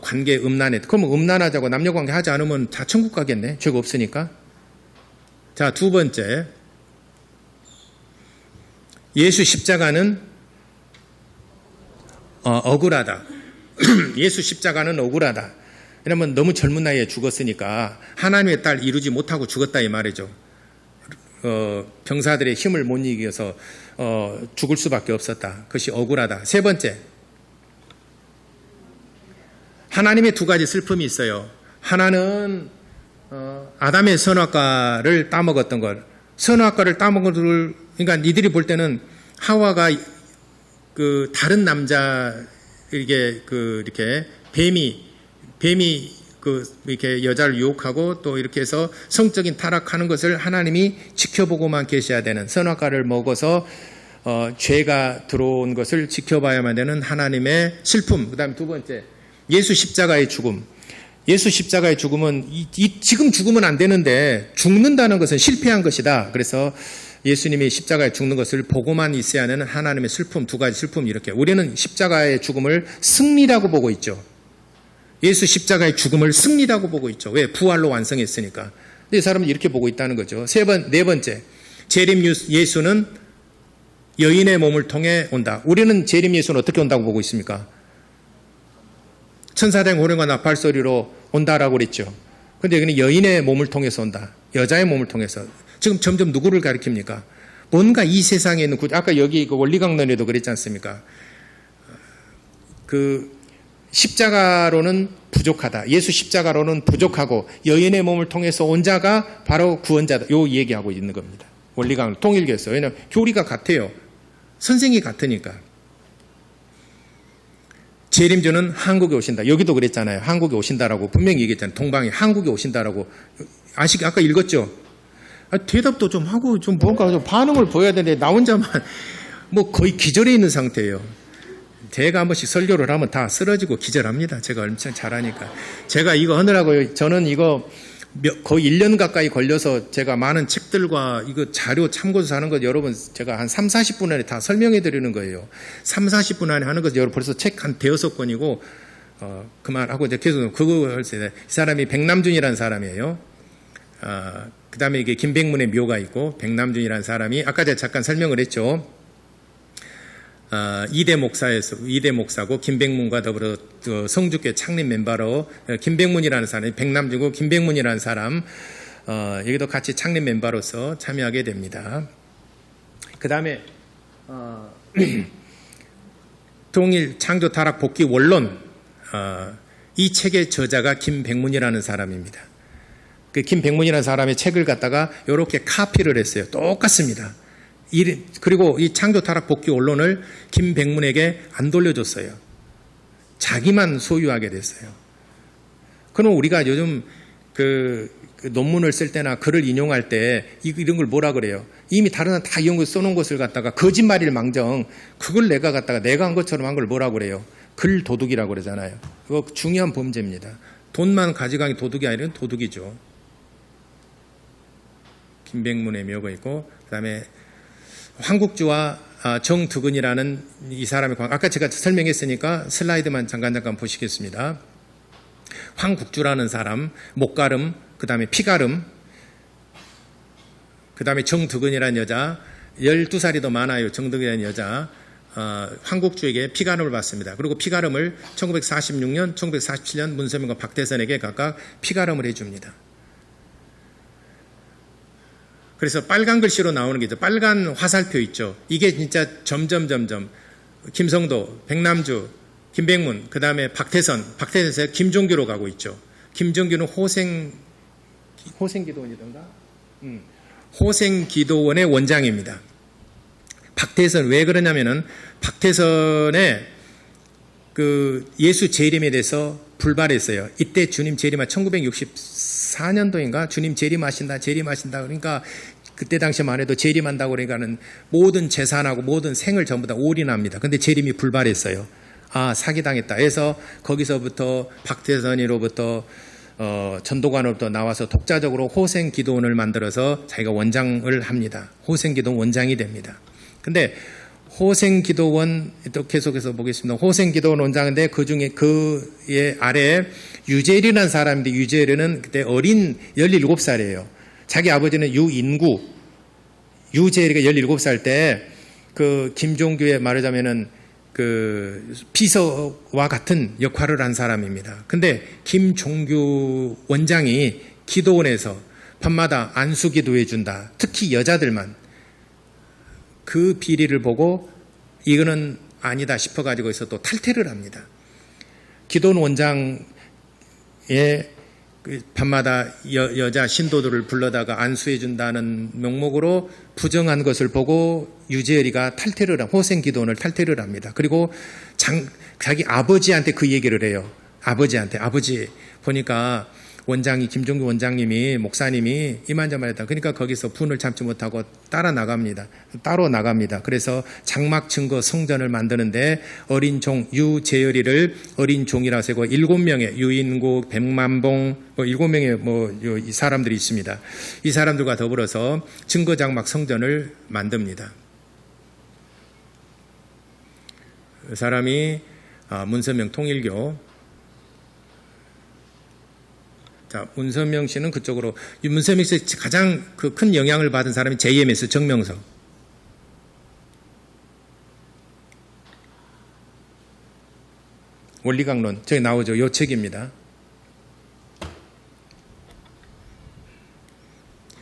관계 음란에. 그럼 음란하자고 남녀관계 하지 않으면 다 천국 가겠네. 죄가 없으니까. 자, 2번째. 예수 십자가는 억울하다. 예수 십자가는 억울하다. 왜냐하면 너무 젊은 나이에 죽었으니까 하나님의 딸 이루지 못하고 죽었다 이 말이죠. 병사들의 힘을 못 이겨서 죽을 수밖에 없었다. 그것이 억울하다. 3번째. 하나님의 2가지 슬픔이 있어요. 하나는 아담의 선악과를 따먹었던 걸. 선악과를 따먹은 걸 그러니까 니들이 볼 때는 하와가 그 다른 남자 이렇게 뱀이 이렇게 여자를 유혹하고 또 이렇게 해서 성적인 타락하는 것을 하나님이 지켜보고만 계셔야 되는 선악과를 먹어서 죄가 들어온 것을 지켜봐야만 되는 하나님의 슬픔. 그다음에 2번째, 예수 십자가의 죽음. 예수 십자가의 죽음은 지금 죽으면 안 되는데 죽는다는 것은 실패한 것이다. 그래서 예수님이 십자가에 죽는 것을 보고만 있어야 하는 하나님의 슬픔, 2가지 슬픔 이렇게. 우리는 십자가의 죽음을 승리라고 보고 있죠. 예수 십자가의 죽음을 승리라고 보고 있죠. 왜? 부활로 완성했으니까. 근데 이 사람은 이렇게 보고 있다는 거죠. 4번째, 재림 예수는 여인의 몸을 통해 온다. 우리는 재림 예수는 어떻게 온다고 보고 있습니까? 천사된 호령과 나팔 소리로 온다라고 그랬죠. 그런데 여기는 여인의 몸을 통해서 온다. 여자의 몸을 통해서. 지금 점점 누구를 가리킵니까? 뭔가 이 세상에 있는 아까 여기 그 원리강론에도 그랬지 않습니까? 그 십자가로는 부족하다. 예수 십자가로는 부족하고 여인의 몸을 통해서 온 자가 바로 구원자다. 요 얘기하고 있는 겁니다. 원리강론 통일교에서. 왜냐하면 교리가 같아요. 선생이 같으니까. 재림주는 한국에 오신다. 여기도 그랬잖아요. 한국에 오신다라고 분명히 얘기했잖아요. 동방에 한국에 오신다라고. 아까 읽었죠? 대답도 좀 하고 좀 뭔가 좀 반응을 보여야 되는데 나 혼자만 뭐 거의 기절해 있는 상태예요. 제가 한 번씩 설교를 하면 다 쓰러지고 기절합니다. 제가 엄청 잘하니까. 제가 이거 하느라고 저는 이거 거의 1년 가까이 걸려서 제가 많은 책들과 이거 자료 참고서 하는 것 여러분 제가 한 3, 40분 안에 다 설명해 드리는 거예요. 3, 40분 안에 하는 것 여러분 벌써 책 한 5-6권이고 그만하고 이제 계속 그거 할 때 이 사람이 백남준이라는 사람이에요. 그 다음에 이게 김백문의 묘가 있고 백남준이라는 사람이 아까 제가 잠깐 설명을 했죠. 이대 목사고 김백문과 더불어 성주교회 창립 멤버로 김백문이라는 사람이 백남준고 김백문이라는 사람 여기도 같이 창립 멤버로서 참여하게 됩니다. 그 다음에 통일 창조 타락 복귀 원론 이 책의 저자가 김백문이라는 사람입니다. 그 김백문이라는 사람의 책을 갖다가 이렇게 카피를 했어요. 똑같습니다. 그리고 이 창조 타락 복귀 원론을 김백문에게 안 돌려줬어요. 자기만 소유하게 됐어요. 그럼 우리가 요즘 그 논문을 쓸 때나 글을 인용할 때 이런 걸 뭐라 그래요? 이미 다른 사람 다 이런 거 써놓은 것을 갖다가 거짓말일 망정 그걸 내가 한 것처럼 한 걸 뭐라 그래요? 글 도둑이라고 그러잖아요. 그거 중요한 범죄입니다. 돈만 가져간 게 도둑이 아니라 도둑이죠. 김백문의 묘가 있고 그다음에 황국주와 정두근이라는 이 사람의 아까 제가 설명했으니까 슬라이드만 잠깐 보시겠습니다. 황국주라는 사람 목가름 그다음에 피가름 그다음에 정두근이라는 여자 12살이 더 많아요. 정두근이라는 여자 황국주에게 피가름을 받습니다. 그리고 피가름을 1946년 1947년 문선명과 박태선에게 각각 피가름을 해줍니다. 그래서 빨간 글씨로 나오는 게 있죠. 빨간 화살표 있죠. 이게 진짜 점점 김성도, 백남주, 김백문, 그 다음에 박태선에서 김종규로 가고 있죠. 김종규는 호생기도원이던가? 호생기도원의 원장입니다. 박태선 왜 그러냐면은 박태선의 그 예수 재림에 대해서 불발했어요. 이때 주님 재림하 1964년도인가 주님 재림하신다 그러니까 그때 당시만 해도 재림한다고 그러니까는 모든 재산하고 모든 생을 전부 다 올인합니다. 근데 재림이 불발했어요. 사기당했다 해서 거기서부터 박태선이로부터 전도관으로부터 나와서 독자적으로 호생기도원을 만들어서 자기가 원장을 합니다. 호생기도원 원장이 됩니다. 근데 호생기도원 또 계속해서 보겠습니다. 호생기도원 원장인데 그중에 그의 아래에 유재리라는 사람인데 유재리는 그때 어린 17살이에요. 자기 아버지는 유인구, 유재리가 17살 때 그 김종규의 말하자면은 그 비서와 같은 역할을 한 사람입니다. 근데 김종규 원장이 기도원에서 밤마다 안수기도해 준다. 특히 여자들만. 그 비리를 보고 이거는 아니다 싶어가지고 해서 또 탈퇴를 합니다. 기도원 원장의 밤마다 여자 신도들을 불러다가 안수해 준다는 명목으로 부정한 것을 보고 유재열이가 호생기도원을 탈퇴를 합니다. 그리고 자기 아버지한테 그 얘기를 해요. 아버지 보니까 원장이 김종규 원장님이 목사님이 이만저만했다. 그러니까 거기서 분을 참지 못하고 따로 나갑니다. 그래서 장막 증거 성전을 만드는데 어린 종 유재열이를 어린 종이라 세고 7명의 유인국, 백만봉 7명의 이 사람들이 있습니다. 이 사람들과 더불어서 증거 장막 성전을 만듭니다. 그 사람이 문선명 통일교. 자, 문선명 씨는 그쪽으로, 문선명 씨 가장 그 큰 영향을 받은 사람이 JMS 정명석. 원리강론, 저기 나오죠. 이 책입니다.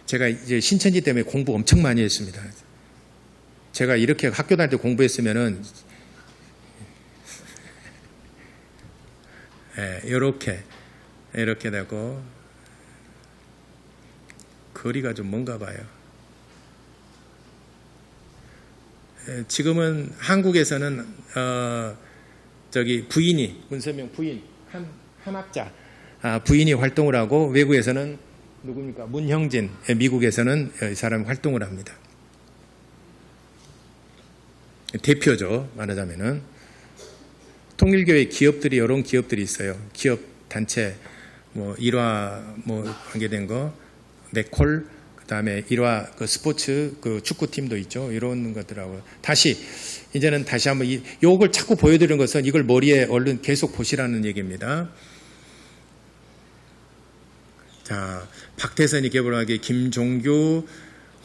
제가 이제 신천지 때문에 공부 엄청 많이 했습니다. 제가 이렇게 학교 다닐 때 공부했으면은, 이렇게 되고 거리가 좀 먼가 봐요. 지금은 한국에서는 부인이 문선명 부인 한 학자 부인이 활동을 하고 외국에서는 누굽니까? 문형진 미국에서는 이 사람이 활동을 합니다. 대표죠. 말하자면은 통일교회 기업들이 이런 기업들이 있어요. 기업 단체 일화 관계된 거 맥콜 그다음에 일화 그 스포츠 그 축구팀도 있죠. 이런 것들하고 이제는 다시 한번 요걸 자꾸 보여드리는 것은 이걸 머리에 얼른 계속 보시라는 얘기입니다. 자, 박태선이 개발하기 김종규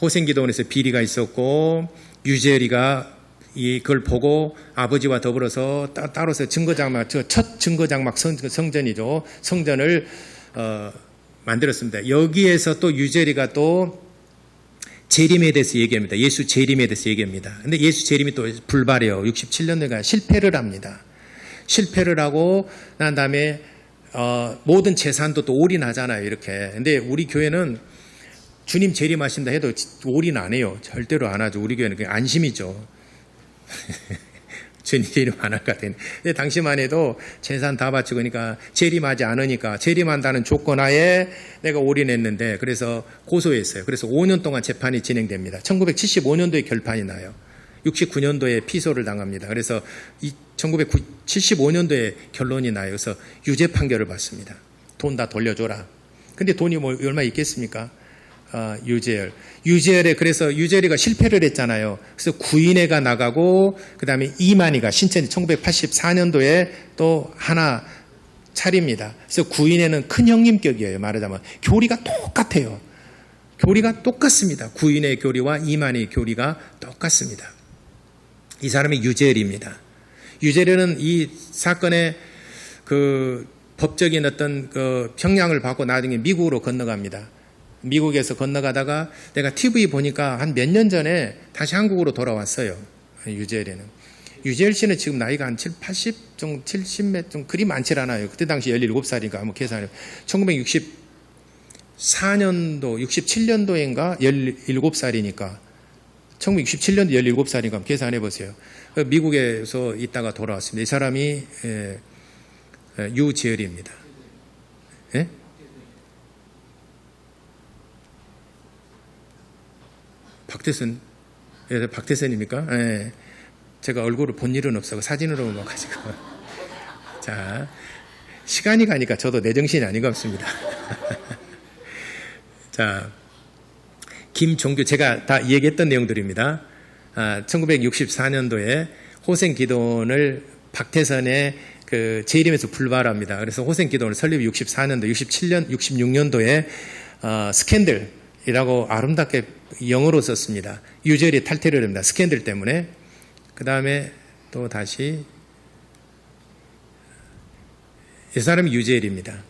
호생기도원에서 비리가 있었고 유재리가 이걸 보고 아버지와 더불어서 따로서 첫 증거장막 성전이죠. 성전을 만들었습니다. 여기에서 또 유재리가 또 재림에 대해서 얘기합니다. 예수 재림에 대해서 얘기합니다. 근데 예수 재림이 또 불발해요. 67년도가 실패를 합니다. 실패를 하고 난 다음에 모든 재산도 또 올인하잖아요. 이렇게. 근데 우리 교회는 주님 재림하신다 해도 올인 안 해요. 절대로 안 하죠. 우리 교회는 그냥 안심이죠. 주님 재림 안 할 것 같아요. 근데 당시만 해도 재산 다 바치고 그러니까 재림하지 않으니까 재림한다는 조건 하에 내가 올인했는데 그래서 고소했어요. 그래서 5년 동안 재판이 진행됩니다. 1975년도에 결판이 나요. 69년도에 피소를 당합니다. 그래서 1975년도에 결론이 나요. 그래서 유죄 판결을 받습니다. 돈 다 돌려줘라. 근데 돈이 뭐 얼마 있겠습니까? 유재열에 그래서 유재열이가 실패를 했잖아요. 그래서 구인회가 나가고 그 다음에 이만희가 신천지 1984년도에 또 하나 차립니다. 그래서 구인회는 큰 형님격이에요. 말하자면 교리가 똑같아요. 교리가 똑같습니다. 구인회 교리와 이만희 교리가 똑같습니다. 이 사람이 유재열입니다. 유재열은 이 사건의 그 법적인 어떤 그 평양을 받고 나중에 미국으로 건너갑니다. 미국에서 건너가다가 내가 TV 보니까 한 몇 년 전에 다시 한국으로 돌아왔어요. 유재열이는. 유재열 씨는 지금 나이가 한 80 정도, 70몇 좀 그리 많지 않아요. 그때 당시 17살이니까 한번 계산해요. 1964년도, 67년도인가 17살이니까 1967년도 17살이니까 한번 계산해 보세요. 미국에서 있다가 돌아왔습니다. 이 사람이 유재열입니다. 예? 박태선, 박태선입니까? 예. 제가 얼굴을 본 일은 없어서 사진으로만 가지고. 자, 시간이 가니까 저도 내 정신이 아닌 것 같습니다. 자, 김종규, 제가 다 얘기했던 내용들입니다. 1964년도에 호생기도원을 박태선의 그 재림에서 불발합니다. 그래서 호생기도원을 설립 64년도, 67년, 66년도에 스캔들이라고 아름답게 영어로 썼습니다. 유재열이 탈퇴를 합니다. 스캔들 때문에. 그 다음에 또 다시 이 사람이 유재열입니다.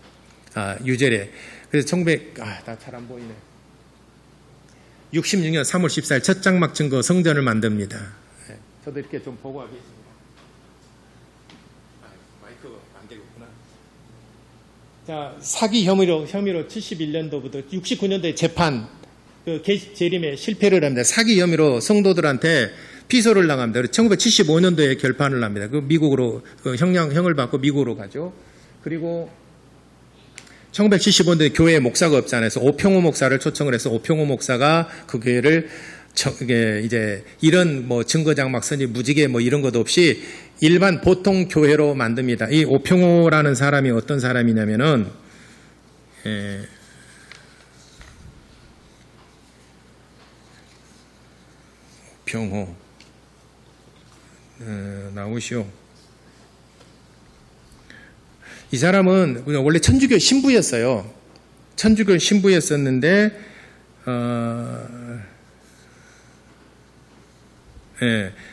유재열. 그래서 다 잘 안 보이네. 66년 3월 14일 첫 장막 증거 성전을 만듭니다. 네, 저도 이렇게 좀 보고 하겠습니다. 마이크가 안 되겠구나. 자, 사기 혐의로 71년도부터 69년도에 재판, 그 재림에 실패를 합니다. 사기 혐의로 성도들한테 피소를 당합니다. 1975년도에 결판을 합니다. 그 미국으로 형을 받고 미국으로 가죠. 그리고 1975년도에 교회에 목사가 없잖아요. 그래서 오평호 목사를 초청을 해서 오평호 목사가 그 교회를 이제 이런 뭐 증거장막 선지 무지개 뭐 이런 것 없이 일반 보통 교회로 만듭니다. 이 오평호라는 사람이 어떤 사람이냐면은 오평호 나오시오. 이 사람은 원래 천주교 신부였어요. 천주교 신부였었는데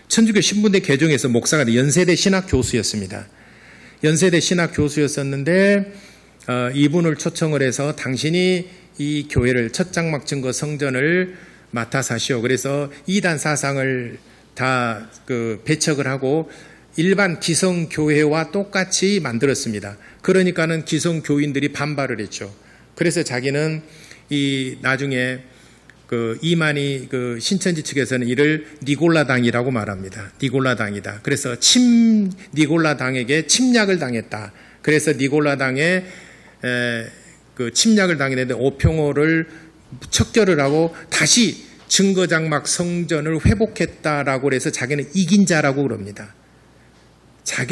천주교 신부대 개종해서 목사가 돼 연세대 신학 교수였습니다. 연세대 신학 교수였었는데 이분을 초청을 해서 당신이 이 교회를 첫 장막 증거 성전을 맡아 사시오. 그래서 이단 사상을 다 배척을 하고 일반 기성교회와 똑같이 만들었습니다. 그러니까는 기성교인들이 반발을 했죠. 그래서 자기는 나중에 이만희 신천지 측에서는 이를 니골라당이라고 말합니다. 니골라당이다. 그래서 니골라당에게 침략을 당했다. 그래서 니골라당에 침략을 당했는데 오평호를 척결을 하고 다시 증거장막 성전을 회복했다라고 해서 자기는 이긴 자라고 그럽니다.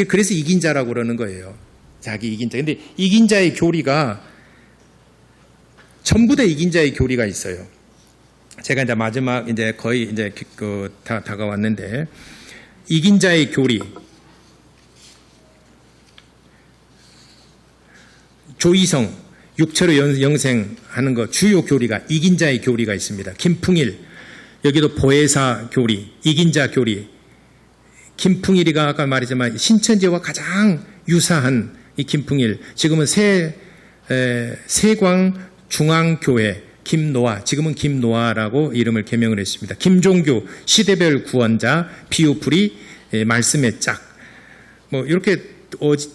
그래서 이긴 자라고 그러는 거예요. 자기 이긴 자. 근데 이긴 자의 교리가 전부 다 이긴 자의 교리가 있어요. 제가 이제 마지막 이제 거의 이제 다 다가왔는데 이긴 자의 교리. 조이성 육체로 영생하는 거 주요 교리가 이긴 자의 교리가 있습니다. 김풍일 여기도 보혜사 교리, 이긴 자 교리. 김풍일이가 아까 말했지만 신천지와 가장 유사한 이 김풍일 지금은 세광 중앙교회 김노아, 지금은 김노아라고 이름을 개명을 했습니다. 김종규, 시대별 구원자, 비유풀이, 말씀의 짝. 뭐 이렇게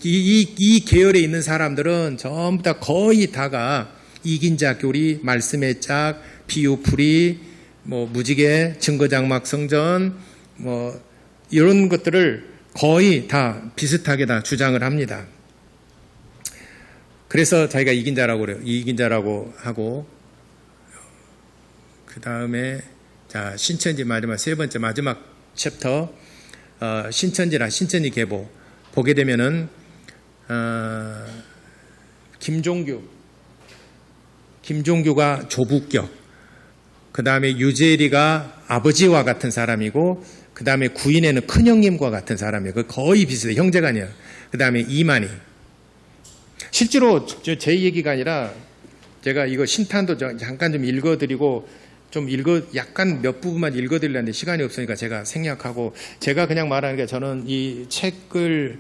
이 계열에 있는 사람들은 전부 다 거의 다가 이긴 자 교리, 말씀의 짝, 비유풀이, 뭐 무지개, 증거장막 성전, 뭐 이런 것들을 거의 다 비슷하게 다 주장을 합니다. 그래서 자기가 이긴 자라고 그래요. 이긴 자라고 하고, 그 다음에 자 신천지 마지막 세 번째 마지막 챕터, 신천지나 신천지 계보 보게 되면은 김종규가 조부격, 그 다음에 유재리가 아버지와 같은 사람이고, 그 다음에 구인에는 큰형님과 같은 사람이에요. 거의 비슷해요. 형제가 아니에요. 그 다음에 이만희. 실제로 제 얘기가 아니라 제가 이거 신탄도 잠깐 좀 읽어드리고 약간 몇 부분만 읽어드리려는데 시간이 없으니까 제가 생략하고, 제가 그냥 말하는 게 저는 이 책을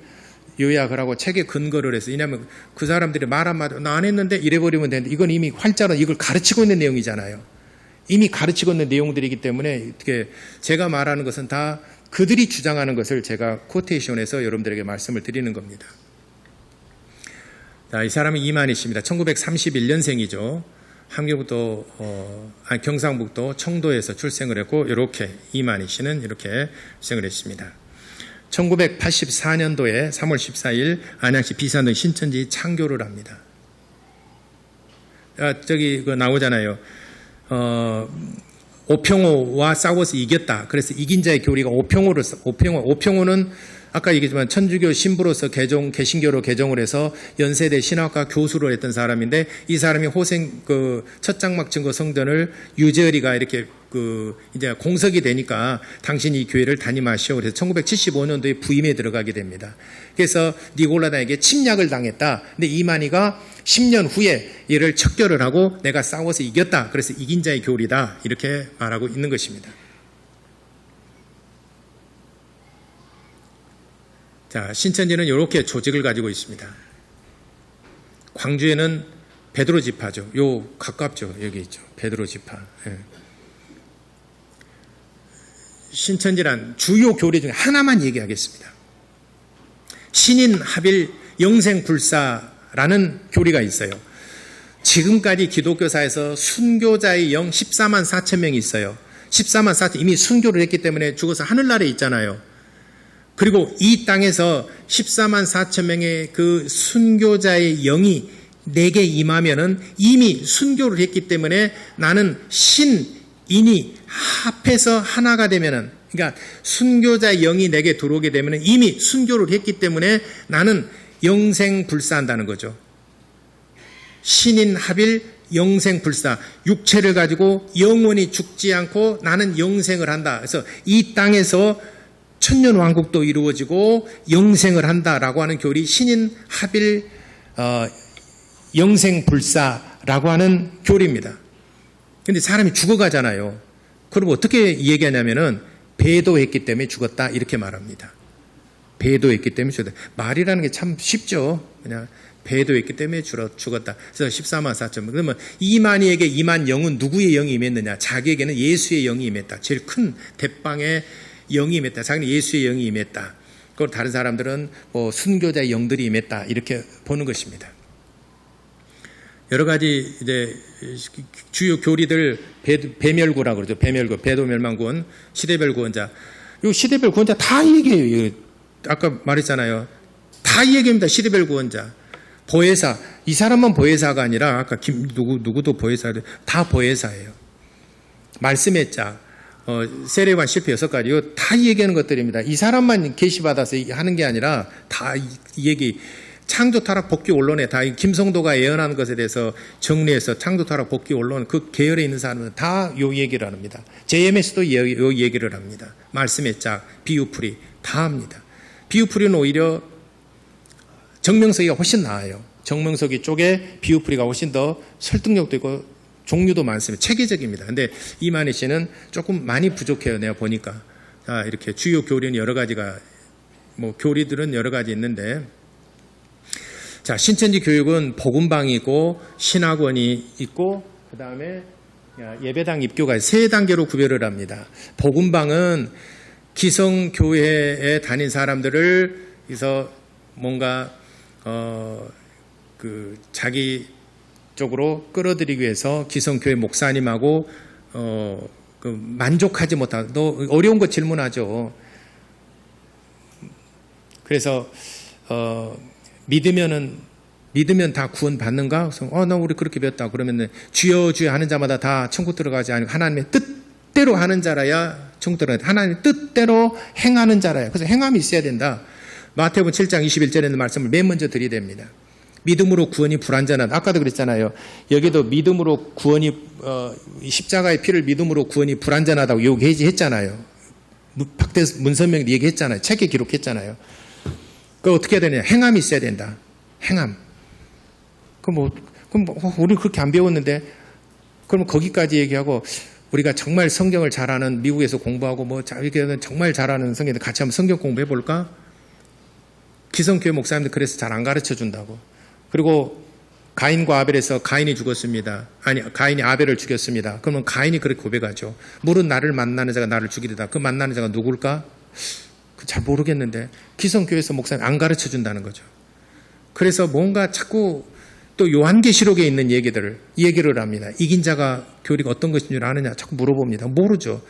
요약을 하고 책에 근거를 해서, 왜냐하면 그 사람들이 말 한마디 나 안 했는데 이래버리면 되는데, 이건 이미 활자로 이걸 가르치고 있는 내용이잖아요. 이미 가르치고 있는 내용들이기 때문에 제가 말하는 것은 다 그들이 주장하는 것을 제가 코테이션해서 여러분들에게 말씀을 드리는 겁니다. 자, 이 사람은 이만희 씨입니다. 1931년생이죠. 경상북도 청도에서 출생을 했고, 이렇게 이만희 씨는 이렇게 출생을 했습니다. 1984년도에 3월 14일 안양시 비산동 신천지 창교를 합니다. 저기 나오잖아요. 오평호와 싸워서 이겼다. 그래서 이긴 자의 교리가 오평호는 아까 얘기했지만 천주교 신부로서 개신교로 개종을 해서 연세대 신학과 교수로 했던 사람인데, 이 사람이 첫 장막 증거 성전을 유재열이가 이렇게 이제 공석이 되니까 당신이 이 교회를 담임하시오. 그래서 1975년도에 부임에 들어가게 됩니다. 그래서 니골라다에게 침략을 당했다. 근데 이만희가 10년 후에 얘를 척결을 하고 내가 싸워서 이겼다. 그래서 이긴 자의 교리다. 이렇게 말하고 있는 것입니다. 자, 신천지는 이렇게 조직을 가지고 있습니다. 광주에는 베드로 지파죠. 가깝죠. 여기 있죠. 베드로 지파. 예. 신천지란 주요 교리 중에 하나만 얘기하겠습니다. 신인 합일 영생불사라는 교리가 있어요. 지금까지 기독교사에서 순교자의 영 14만 4천 명이 있어요. 14만 4천, 이미 순교를 했기 때문에 죽어서 하늘나라에 있잖아요. 그리고 이 땅에서 14만 4천 명의 그 순교자의 영이 내게 임하면은 이미 순교를 했기 때문에 나는 신인이 합해서 하나가 되면은, 그러니까 순교자의 영이 내게 들어오게 되면은 이미 순교를 했기 때문에 나는 영생불사한다는 거죠. 신인 합일 영생불사, 육체를 가지고 영원히 죽지 않고 나는 영생을 한다. 그래서 이 땅에서 천년왕국도 이루어지고 영생을 한다라고 하는 교리, 신인 합일 영생불사라고 하는 교리입니다. 그런데 사람이 죽어가잖아요. 그럼 어떻게 얘기하냐면은 배도했기 때문에 죽었다 이렇게 말합니다. 배도했기 때문에 죽었다. 말이라는 게 참 쉽죠. 그냥 배도했기 때문에 죽었다. 그래서 14만 4천. 그러면 이만희에게 임한 영은 누구의 영이 임했느냐? 자기에게는 예수의 영이 임했다. 제일 큰 대빵의 영이 임했다. 자기는 예수의 영이 임했다. 그리고 다른 사람들은 순교자의 영들이 임했다. 이렇게 보는 것입니다. 여러 가지 이제 주요 교리들, 배멸구라고 그러죠. 배멸구, 배도멸망구원, 시대별 구원자. 이 시대별 구원자 다 얘기해요. 아까 말했잖아요. 다 얘기합니다. 시대별 구원자. 보혜사. 이 사람만 보혜사가 아니라 아까 누구도 보혜사예요. 다 보혜사예요. 말씀의 짝. 세례관 실패 6가지요. 다 얘기하는 것들입니다. 이 사람만 계시받아서 하는 게 아니라 다 얘기. 창조타락 복귀 언론에 다 김성도가 예언하는 것에 대해서 정리해서 창조타락 복귀 언론 그 계열에 있는 사람은 다 요 얘기를 합니다. JMS도 요 얘기를 합니다. 말씀의 짝, 비유풀이 다 합니다. 비유풀이는 오히려 정명석이가 훨씬 나아요. 정명석이 쪽에 비유풀이가 훨씬 더 설득력도 있고 종류도 많습니다. 체계적입니다. 근데 이만희 씨는 조금 많이 부족해요. 내가 보니까. 자, 이렇게 주요 교리는 여러 가지가, 교리들은 여러 가지 있는데, 자, 신천지 교육은 복음방이 있고, 신학원이 있고, 그 다음에 예배당 입교가 세 단계로 구별을 합니다. 복음방은 기성교회에 다닌 사람들을 그래서 뭔가 자기 쪽으로 끌어들이기 위해서 기성교회 목사님하고 만족하지 못하고 너 어려운 거 질문하죠. 그래서 믿으면 다 구원 받는가? 나 우리 그렇게 배웠다. 그러면 주여 주여 하는 자마다 다 천국 들어가지 않고 하나님의 뜻대로 하는 자라야 천국 들어가야 돼. 하나님의 뜻대로 행하는 자라야. 그래서 행함이 있어야 된다. 마태복음 7장 21절에 있는 말씀을 맨 먼저 드리됩니다. 믿음으로 구원이 불완전하다. 아까도 그랬잖아요. 여기도 믿음으로 구원이 십자가의 피를 믿음으로 구원이 불완전하다고 얘기했잖아요. 문선명이 얘기했잖아요. 책에 기록했잖아요. 그 어떻게 해야 되냐? 행함이 있어야 된다. 행함. 그럼 우리 그렇게 안 배웠는데, 그럼 거기까지 얘기하고 우리가 정말 성경을 잘하는 미국에서 공부하고 이렇게 정말 잘하는 성경들 같이 한번 성경 공부해 볼까? 기성교회 목사님들 그래서 잘 안 가르쳐 준다고. 그리고 가인과 아벨에서 가인이 죽었습니다. 가인이 아벨을 죽였습니다. 그러면 가인이 그렇게 고백하죠. 물은 나를 만나는 자가 나를 죽이리다. 그 만나는 자가 누굴까? 잘 모르겠는데 기성교회에서 목사님 안 가르쳐 준다는 거죠. 그래서 뭔가 자꾸 또 요한계시록에 있는 얘기를 합니다. 이긴 자가 교리가 어떤 것인 줄 아느냐 자꾸 물어봅니다. 모르죠.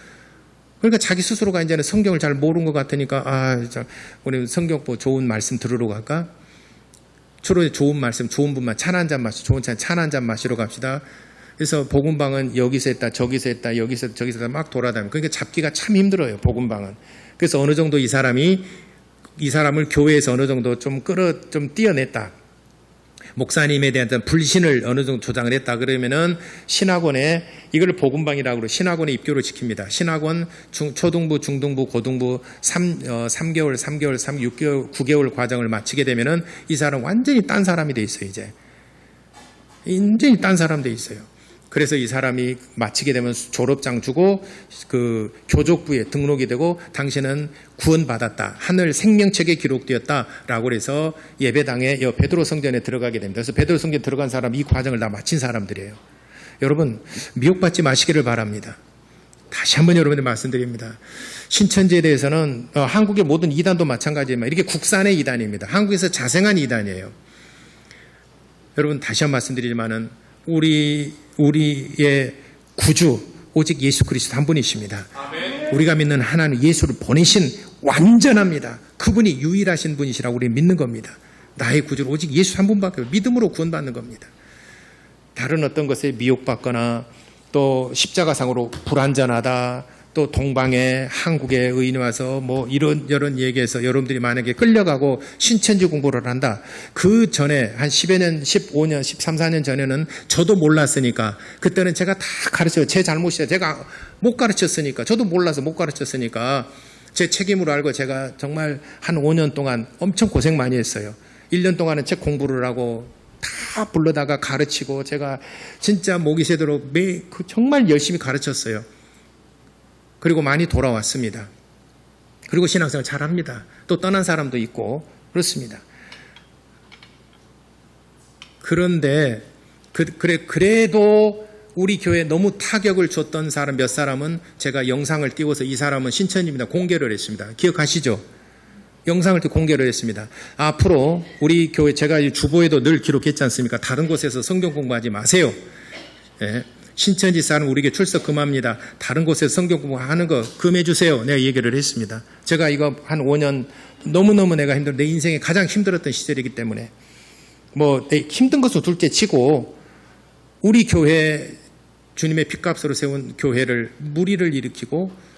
그러니까 자기 스스로가 이제는 성경을 잘 모르는 것 같으니까 우리 성경 좋은 말씀 들으러 갈까? 주로 좋은 말씀, 좋은 분만 찬 한 잔 마시고 좋은 찬 한 잔 마시러 갑시다. 그래서 복음방은 여기서 했다, 저기서 했다, 여기서 했다, 저기서 했다 막 돌아다니고 그러니까 잡기가 참 힘들어요. 복음방은. 그래서 어느 정도 이 사람을 교회에서 어느 정도 좀 띄어냈다. 목사님에 대한 불신을 어느 정도 조장을 했다. 그러면은 신학원에 이걸 복음방이라고 그러고 신학원에 입교를 시킵니다. 신학원 초등부, 중등부, 고등부 3개월, 6개월, 9개월 과정을 마치게 되면은 이 사람 완전히 딴 사람이 돼 있어요. 이제 완전히 딴 사람 돼 있어요. 그래서 이 사람이 마치게 되면 졸업장 주고 그 교족부에 등록이 되고 당신은 구원받았다. 하늘 생명책에 기록되었다라고 해서 예배당에 베드로 성전에 들어가게 됩니다. 그래서 베드로 성전에 들어간 사람 이 과정을 다 마친 사람들이에요. 여러분 미혹받지 마시기를 바랍니다. 다시 한번 여러분들 말씀드립니다. 신천지에 대해서는 한국의 모든 이단도 마찬가지지만 이렇게 국산의 이단입니다. 한국에서 자생한 이단이에요. 여러분 다시 한번 말씀드리지만은 우리의 구주 오직 예수 그리스도 한 분이십니다. 아멘. 우리가 믿는 하나님 예수를 보내신 완전합니다. 그분이 유일하신 분이시라고 우리 믿는 겁니다. 나의 구주는 오직 예수 한 분밖에 믿음으로 구원받는 겁니다. 다른 어떤 것에 미혹받거나 또 십자가상으로 불완전하다 또 동방에 한국에 의인이 와서 이런 얘기해서 여러분들이 만약에 끌려가고 신천지 공부를 한다. 그 전에 한 10여 년, 15년, 13, 14년 전에는 저도 몰랐으니까 그때는 제가 다 가르쳐요. 제 잘못이에요. 제가 못 가르쳤으니까 저도 몰라서 못 가르쳤으니까 제 책임으로 알고 제가 정말 한 5년 동안 엄청 고생 많이 했어요. 1년 동안은 책 공부를 하고 다 불러다가 가르치고 제가 진짜 목이 새도록 정말 열심히 가르쳤어요. 그리고 많이 돌아왔습니다. 그리고 신앙생활 잘합니다. 또 떠난 사람도 있고 그렇습니다. 그런데 그래도 우리 교회에 너무 타격을 줬던 사람 몇 사람은 제가 영상을 띄워서 이 사람은 신천지입니다. 공개를 했습니다. 기억하시죠? 영상을 공개를 했습니다. 앞으로 우리 교회 제가 주보에도 늘 기록했지 않습니까? 다른 곳에서 성경 공부하지 마세요. 네. 신천지 사람 우리 교회 출석 금합니다. 다른 곳에서 성경 공부하는 거 금해 주세요. 내가 얘기를 했습니다. 제가 이거 한 5년 너무너무 내가 내 인생에 가장 힘들었던 시절이기 때문에 힘든 것을 둘째 치고 우리 교회 주님의 핏값으로 세운 교회를 무리를 일으키고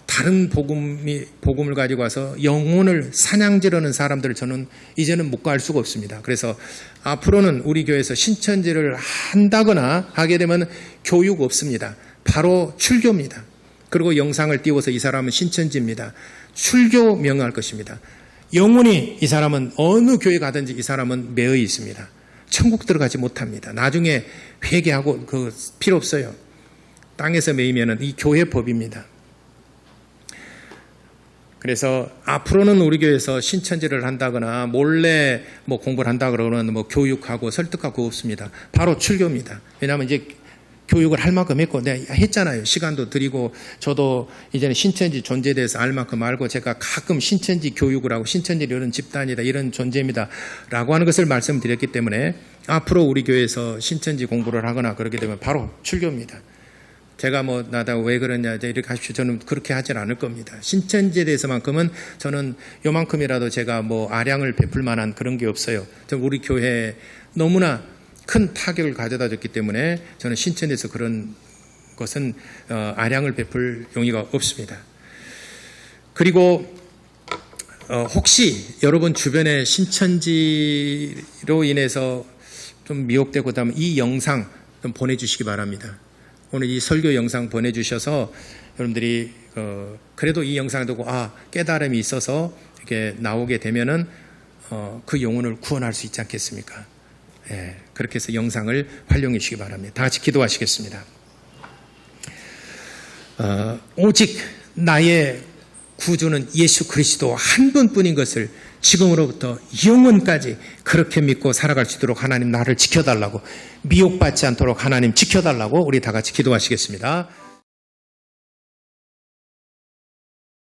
다른 복음을 가지고 와서 영혼을 사냥지르는 사람들을 저는 이제는 묵과할 수가 없습니다. 그래서 앞으로는 우리 교회에서 신천지를 한다거나 하게 되면 교육 없습니다. 바로 출교입니다. 그리고 영상을 띄워서 이 사람은 신천지입니다. 출교 명할 것입니다. 영혼이 이 사람은 어느 교회 가든지 이 사람은 매여 있습니다. 천국 들어가지 못합니다. 나중에 회개하고 필요 없어요. 땅에서 매이면은 이 교회 법입니다. 그래서 앞으로는 우리 교회에서 신천지를 한다거나 몰래 공부를 한다 그러는 교육하고 설득하고 없습니다. 바로 출교입니다. 왜냐하면 이제 교육을 할 만큼 했고, 내가 했잖아요. 시간도 드리고, 저도 이제는 신천지 존재에 대해서 알 만큼 알고, 제가 가끔 신천지 교육을 하고, 신천지 이런 집단이다, 이런 존재입니다. 라고 하는 것을 말씀드렸기 때문에, 앞으로 우리 교회에서 신천지 공부를 하거나 그렇게 되면 바로 출교입니다. 제가 나다 왜 그러냐, 이렇게 하십시오. 저는 그렇게 하진 않을 겁니다. 신천지에 대해서만큼은 저는 요만큼이라도 제가 아량을 베풀 만한 그런 게 없어요. 우리 교회에 너무나 큰 타격을 가져다 줬기 때문에 저는 신천지에서 그런 것은 아량을 베풀 용의가 없습니다. 그리고 혹시 여러분 주변에 신천지로 인해서 좀 미혹되고 하면 이 영상 좀 보내주시기 바랍니다. 오늘 이 설교 영상 보내주셔서 여러분들이 그래도 이 영상을 듣고 깨달음이 있어서 이렇게 나오게 되면은 그 영혼을 구원할 수 있지 않겠습니까? 예, 그렇게 해서 영상을 활용해 주시기 바랍니다. 다 같이 기도하시겠습니다. 오직 나의 구주는 예수 그리스도 한 분뿐인 것을 지금으로부터 영원까지 그렇게 믿고 살아갈 수 있도록 하나님 나를 지켜달라고, 미혹받지 않도록 하나님 지켜달라고 우리 다 같이 기도하시겠습니다.